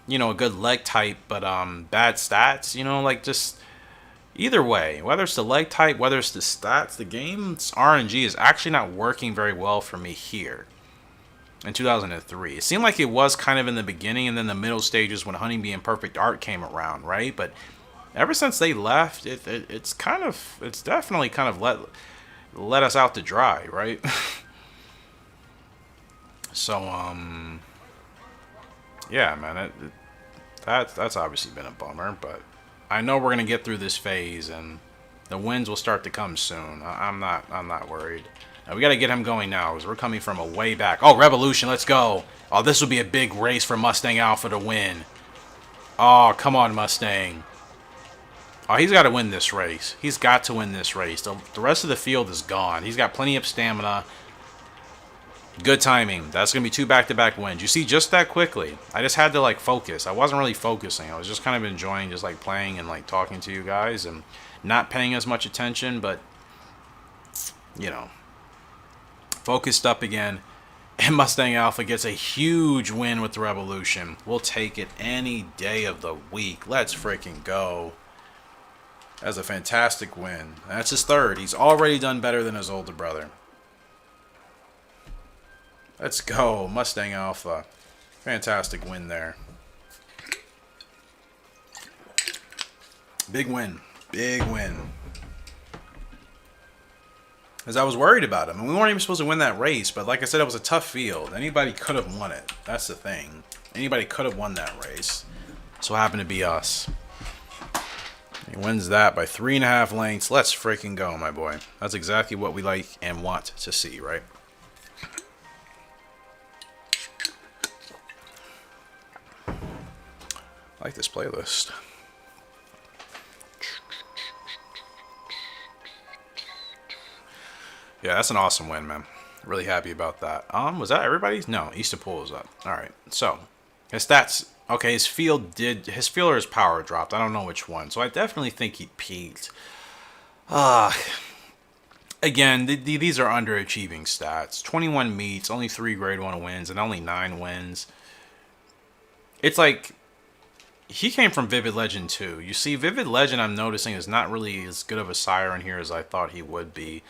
B: you know, a good leg type, but bad stats, you know, like, just either way, whether it's the leg type, whether it's the stats, the game's RNG is actually not working very well for me here in 2003. It seemed like it was kind of in the beginning and then the middle stages when Honeybee and Perfect Art came around, right? But ever since they left, it's definitely kind of let us out to dry, right? So yeah, man, that's obviously been a bummer, but I know we're gonna get through this phase and the wins will start to come soon. I'm not worried. Now, we gotta get him going now because we're coming from a way back. Oh, Revolution, let's go. Oh, this will be a big race for Mustang Alpha to win. Oh, come on, Mustang. Oh, he's got to win this race. He's got to win this race. The rest of the field is gone. He's got plenty of stamina. Good timing. That's going to be 2 back-to-back wins. You see, just that quickly. I just had to, like, focus. I wasn't really focusing. I was just kind of enjoying just, like, playing and, like, talking to you guys and not paying as much attention, but, you know, focused up again. And Mustang Alpha gets a huge win with the Revolution. We'll take it any day of the week. Let's freaking go. That's a fantastic win. That's his 3rd. He's already done better than his older brother. Let's go, Mustang Alpha. Fantastic win there. Big win. Big win. As I was worried about him. And we weren't even supposed to win that race, but like I said, it was a tough field. Anybody could have won it. That's the thing. Anybody could have won that race. So it happened to be us. He wins that by 3.5 lengths. Let's freaking go, my boy. That's exactly what we like and want to see, right? I like this playlist. Yeah, that's an awesome win, man. Really happy about that. Was that everybody's? No, Easter Pool is up. All right, so his stats. Okay, his field or his power dropped. I don't know which one. So I definitely think he peaked. Again, these are underachieving stats. 21 meets, only 3 grade 1 wins, and only 9 wins. It's like he came from Vivid Legend too. You see, Vivid Legend, I'm noticing, is not really as good of a sire in here as I thought he would be.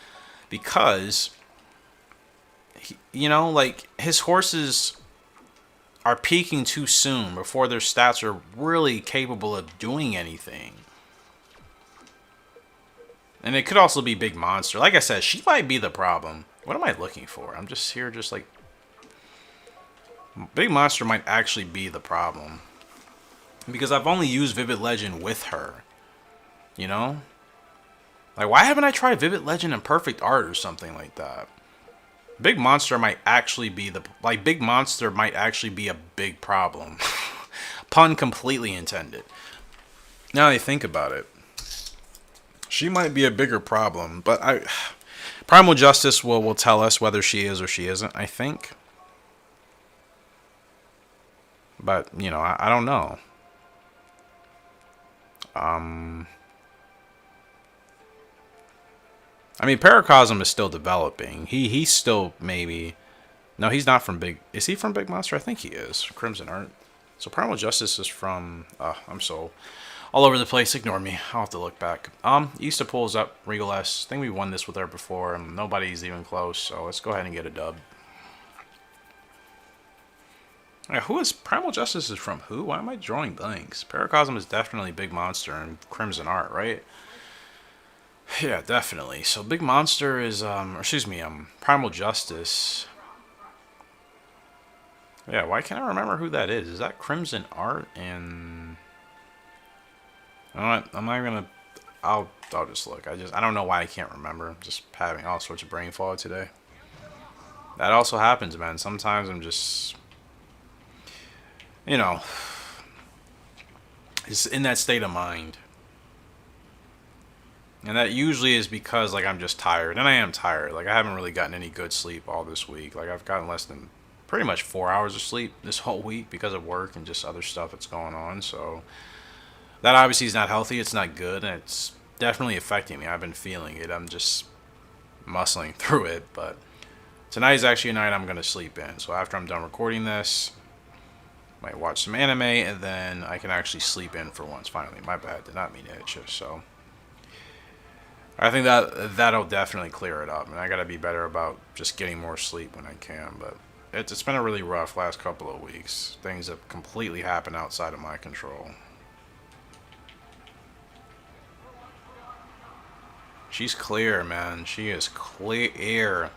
B: Because, you know, like, his horses are peaking too soon before their stats are really capable of doing anything. And it could also be Big Monster. Like I said, she might be the problem. What am I looking for? I'm just here just like... Big Monster might actually be the problem. Because I've only used Vivid Legend with her. You know? Like, why haven't I tried Vivid Legend and Perfect Art or something like that? Big Monster might actually be the... Like, Big Monster might actually be a big problem. Pun completely intended. Now that I think about it. She might be a bigger problem, but Primal Justice will tell us whether she is or she isn't, I think. But, you know, I don't know. I mean, Paracosm is still developing. He's still maybe... No, he's not from Big... Is he from Big Monster? I think he is. Crimson Art. So Primal Justice is from... I'm so... all over the place. Ignore me. I'll have to look back. Easter pulls up Regal S. I think we won this with her before, and nobody's even close. So let's go ahead and get a dub. Yeah, who is Primal Justice is from who? Why am I drawing blanks? Paracosm is definitely Big Monster and Crimson Art, right? Yeah, definitely. So Big Monster is Primal Justice. Yeah, why can't I remember who that is? Is that Crimson Art and... You know what? I'm not gonna. I'll just look. I don't know why I can't remember. I'm just having all sorts of brain fog today. That also happens, man. Sometimes I'm just, you know, just in that state of mind, and that usually is because like I'm just tired, and I am tired. Like I haven't really gotten any good sleep all this week. Like I've gotten less than pretty much 4 hours of sleep this whole week because of work and just other stuff that's going on. So. That obviously is not healthy. It's not good. And it's definitely affecting me. I've been feeling it. I'm just muscling through it. But tonight is actually a night I'm going to sleep in. So after I'm done recording this, might watch some anime. And then I can actually sleep in for once. Finally. My bad. Did not mean to hit you. So I think that'll definitely clear it up. And I got to be better about just getting more sleep when I can. But it's been a really rough last couple of weeks. Things have completely happened outside of my control. She's clear, man. She is clear.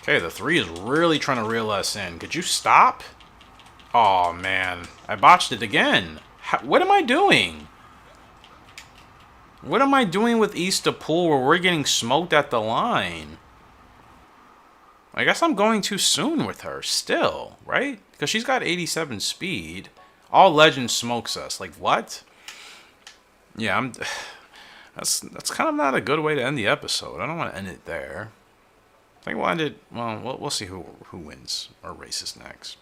B: Okay, the 3 is really trying to reel us in. Could you stop? Oh, man. I botched it again. What am I doing? What am I doing with East to Pool where we're getting smoked at the line? I guess I'm going too soon with her still, right? Because she's got 87 speed. All Legend smokes us. Like, what? Yeah, that's kind of not a good way to end the episode. I don't want to end it there. I think we'll end it... Well, we'll see who wins or races next.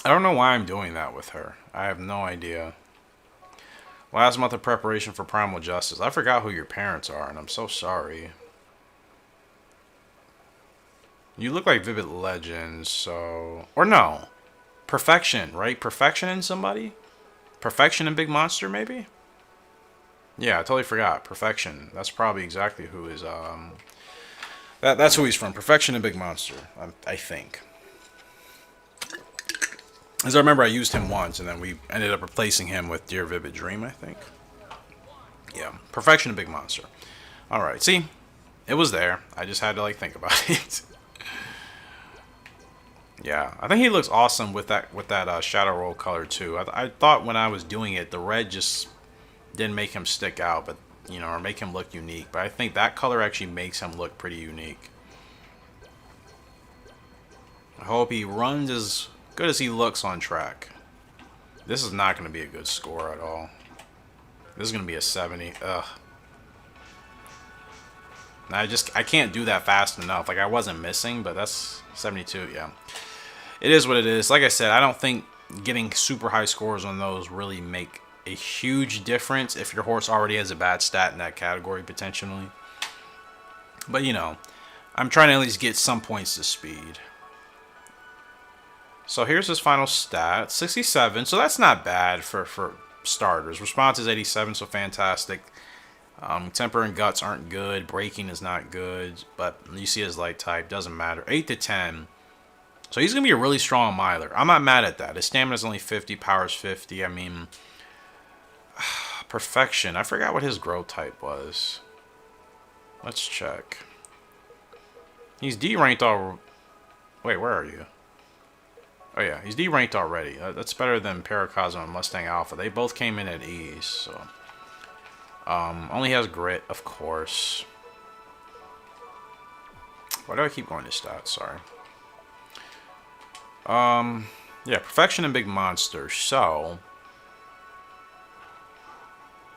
B: I don't know why I'm doing that with her. I have no idea. Last month of preparation for Primal Justice. I forgot who your parents are, and I'm so sorry. You look like Vivid Legends, so... Or no. Perfection, right? Perfection in somebody? Perfection in Big Monster, maybe? Yeah, I totally forgot. Perfection. That's probably exactly who is, That's who he's from. Perfection in Big Monster, I think. As I remember, I used him once, and then we ended up replacing him with Dear Vivid Dream, I think. Yeah, Perfection in Big Monster. Alright, see? It was there. I just had to, like, think about it. Yeah, I think he looks awesome with that shadow roll color too. I thought when I was doing it, the red just didn't make him stick out, but you know, or make him look unique. But I think that color actually makes him look pretty unique. I hope he runs as good as he looks on track. This is not going to be a good score at all. This is going to be a 70. Ugh. I can't do that fast enough. Like I wasn't missing, but that's 72. Yeah. It is what it is. Like I said, I don't think getting super high scores on those really make a huge difference if your horse already has a bad stat in that category, potentially. But, you know, I'm trying to at least get some points to speed. So here's his final stat, 67. So that's not bad for starters. Response is 87, so fantastic. Temper and guts aren't good. Braking is not good. But you see his light type. Doesn't matter. 8 to 10. So he's going to be a really strong miler. I'm not mad at that. His stamina is only 50. Power's 50. I mean, perfection. I forgot what his growth type was. Let's check. He's D-ranked all... Wait, where are you? Oh yeah, he's D-ranked already. That's better than Paracosm and Mustang Alpha. They both came in at E's, so... only has grit, of course. Why do I keep going to stats? Sorry. Yeah, perfection and big monster. So...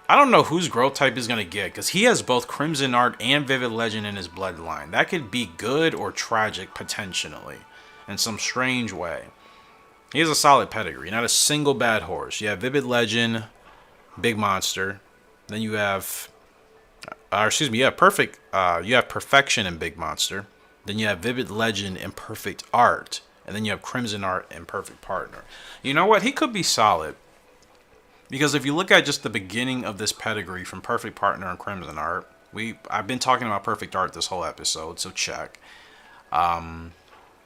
B: I don't know whose growth type he's going to get, because he has both Crimson Art and Vivid Legend in his bloodline. That could be good or tragic, potentially, in some strange way. He has a solid pedigree, not a single bad horse. You have Vivid Legend, Big Monster. Then you have, you have Perfection and Big Monster. Then you have Vivid Legend and Perfect Art. And then you have Crimson Art and Perfect Partner. You know what? He could be solid. Because if you look at just the beginning of this pedigree from Perfect Partner and Crimson Art, I've been talking about Perfect Art this whole episode, so check. And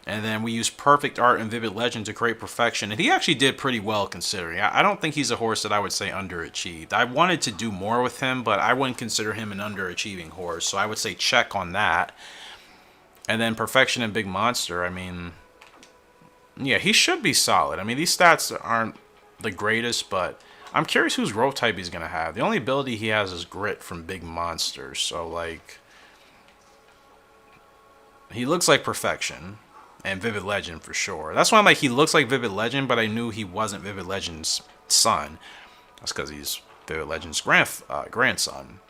B: then we use Perfect Art and Vivid Legend to create Perfection, and he actually did pretty well considering. I don't think he's a horse that I would say underachieved. I wanted to do more with him, but I wouldn't consider him an underachieving horse, so I would say check on that. And then Perfection and Big Monster, I mean, yeah, he should be solid. I mean, these stats aren't the greatest, but I'm curious whose growth type he's going to have. The only ability he has is Grit from Big Monster. So, like, he looks like Perfection and Vivid Legend for sure. That's why I'm like, he looks like Vivid Legend, but I knew he wasn't Vivid Legend's son. That's because he's Vivid Legend's grandson.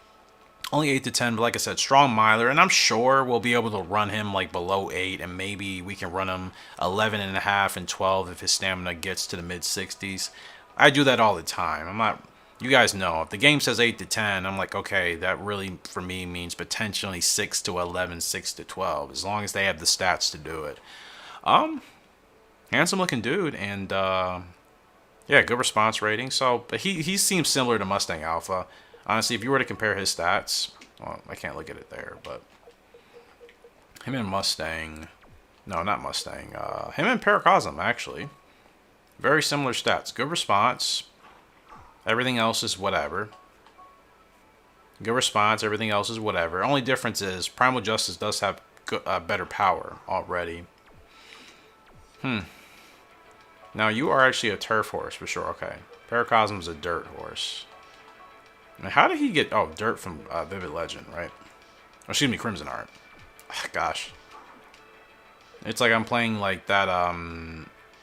B: Only 8 to 10, but like I said, strong miler. And I'm sure we'll be able to run him, like, below 8. And maybe we can run him 11.5 and 12 if his stamina gets to the mid-60s. I do that all the time. I'm not, you guys know, if the game says 8 to 10, I'm like, okay, that really, for me, means potentially 6 to 11, 6 to 12, as long as they have the stats to do it. Handsome looking dude, and, yeah, good response rating. So, but he seems similar to Mustang Alpha. Honestly, if you were to compare his stats, well, I can't look at it there, but him and Mustang, no, not Mustang, him and Paracosm, actually. Very similar stats. Good response. Everything else is whatever. Good response. Everything else is whatever. Only difference is Primal Justice does have better power already. Now, you are actually a turf horse for sure. Okay. Paracosm's a dirt horse. Now, how did he get... Oh, dirt from Vivid Legend, right? Oh, excuse me, Crimson Art. Gosh. It's like I'm playing like that...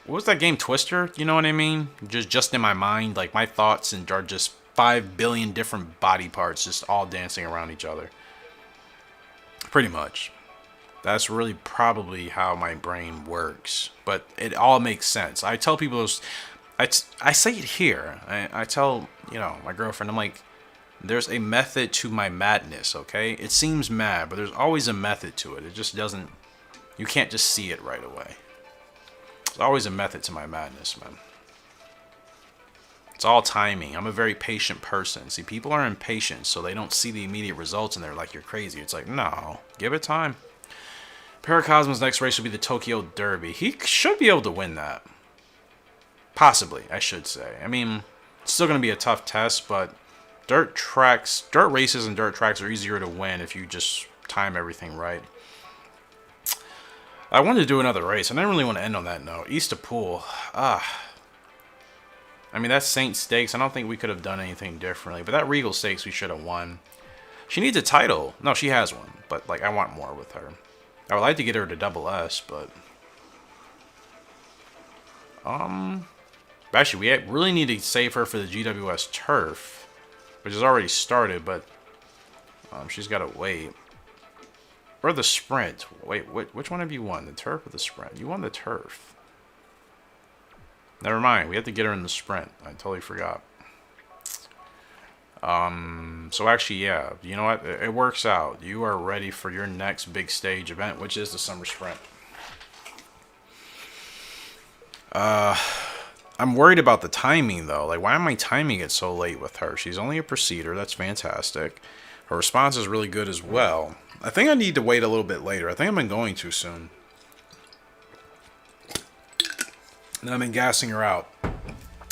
B: What was that game, Twister? You know what I mean? Just in my mind, like my thoughts are just 5 billion different body parts just all dancing around each other. Pretty much. That's really probably how my brain works. But it all makes sense. I tell people, I say it here. I tell, my girlfriend, I'm like, there's a method to my madness, okay? It seems mad, but there's always a method to it. It just doesn't, you can't just see it right away. There's always a method to my madness, man. It's all timing. I'm a very patient person. See, people are impatient, so they don't see the immediate results, and they're like, you're crazy. It's like, no, give it time. Paracosm's next race will be the Tokyo Derby. He should be able to win that. Possibly, I should say. I mean, it's still going to be a tough test, but dirt races and dirt tracks are easier to win if you just time everything right. I wanted to do another race. I didn't really want to end on that note. East of Pool. I mean, that's Saint Stakes. I don't think we could have done anything differently. But that Regal Stakes, we should have won. She needs a title. No, she has one. But, like, I want more with her. I would like to get her to double S, but... Actually, we really need to save her for the GWS Turf. Which has already started, but... she's got to wait. Or the Sprint. Wait, which one have you won? The Turf or the Sprint? You won the Turf. Never mind. We have to get her in the Sprint. I totally forgot. So actually, yeah. You know what? It works out. You are ready for your next big stage event, which is the Summer Sprint. I'm worried about the timing, though. Like, why am I timing it so late with her? She's only a procedure. That's fantastic. Her response is really good as well. I think I need to wait a little bit later. I think I've been going too soon. And I've been gassing her out.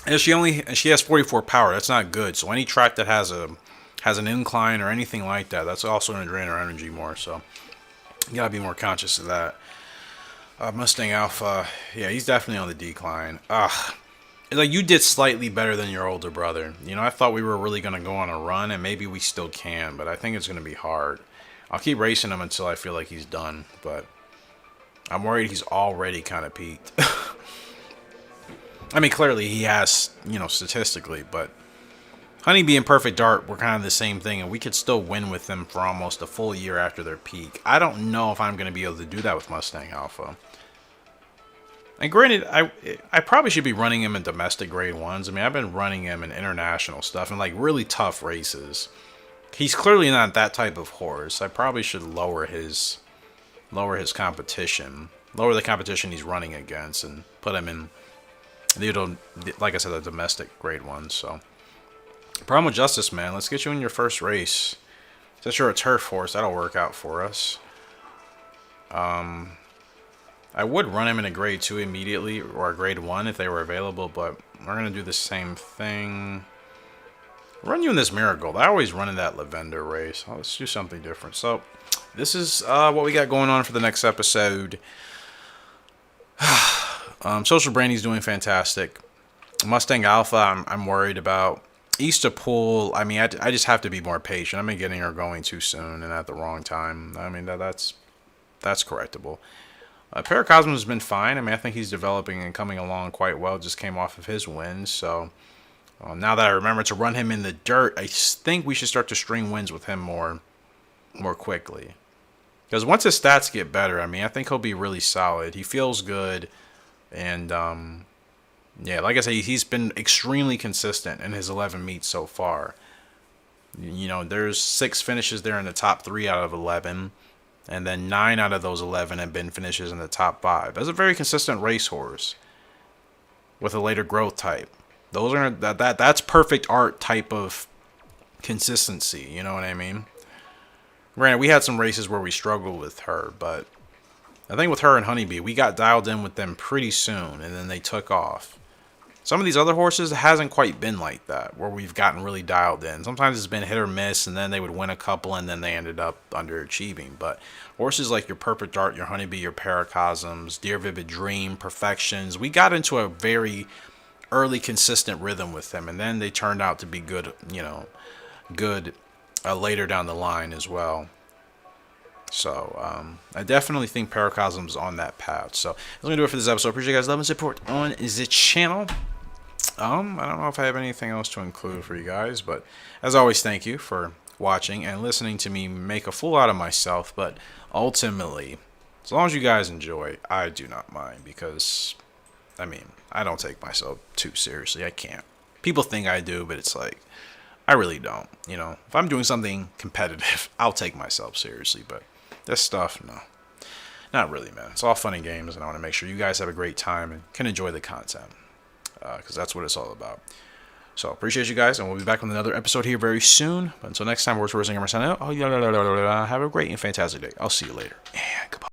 B: And she has 44 power. That's not good. So any track that has an incline or anything like that, that's also going to drain her energy more. So you got to be more conscious of that. Mustang Alpha, yeah, he's definitely on the decline. Like, you did slightly better than your older brother. You know, I thought we were really going to go on a run, and maybe we still can, but I think it's going to be hard. I'll keep racing him until I feel like he's done, but I'm worried he's already kind of peaked. I mean, clearly he has, you know, statistically, but Honeybee and Perfect Dart were kind of the same thing, and we could still win with them for almost a full year after their peak. I don't know if I'm going to be able to do that with Mustang Alpha. And granted, I probably should be running him in domestic grade 1s. I mean, I've been running him in international stuff and like really tough races. He's clearly not that type of horse. I probably should lower his competition. Lower the competition he's running against and put him in, like I said, the domestic grade 1s. So, problem with Justice, man. Let's get you in your first race. Since you're a turf horse, that'll work out for us. I would run him in a grade 2 immediately, or a grade 1 if they were available, but we're going to do the same thing. Run you in this Marigold. I always run in that Lavender race. Let's do something different. So, this is what we got going on for the next episode. Social Brandy's doing fantastic. Mustang Alpha, I'm worried about. Easter Pool, I mean, I just have to be more patient. I've been getting her going too soon and at the wrong time. I mean, that's correctable. Paracosmos has been fine. I mean, I think he's developing and coming along quite well. Just came off of his wins. So now that I remember to run him in the dirt, I think we should start to string wins with him more quickly. Because once his stats get better, I mean, I think he'll be really solid. He feels good. And, yeah, like I say, he's been extremely consistent in his 11 meets so far. You know, there's 6 finishes there in the top 3 out of 11. And then 9 out of those 11 have been finishes in the top 5. That's a very consistent racehorse with a later growth type. Those are that's perfect art type of consistency. You know what I mean? Granted, we had some races where we struggled with her, but I think with her and Honeybee, we got dialed in with them pretty soon, and then they took off. Some of these other horses, it hasn't quite been like that, where we've gotten really dialed in. Sometimes it's been hit or miss, and then they would win a couple, and then they ended up underachieving. But horses like your Perfect Dart, your Honeybee, your Paracosms, Dear Vivid Dream, Perfections, we got into a very early, consistent rhythm with them, and then they turned out to be good, you know, later down the line as well. So, I definitely think Paracosm's on that path. So, that's going to do it for this episode. Appreciate you guys' love and support on the channel. I don't know if I have anything else to include for you guys, but as always, thank you for watching and listening to me make a fool out of myself. But ultimately, as long as you guys enjoy, I do not mind, because, I mean, I don't take myself too seriously. I can't. People think I do, but it's like, I really don't. You know, if I'm doing something competitive, I'll take myself seriously, but this stuff, no. Not really, man. It's all fun and games, and I want to make sure you guys have a great time and can enjoy the content, because that's what it's all about. So, appreciate you guys, and we'll be back with another episode here very soon. But until next time, have a great and fantastic day. I'll see you later. And goodbye.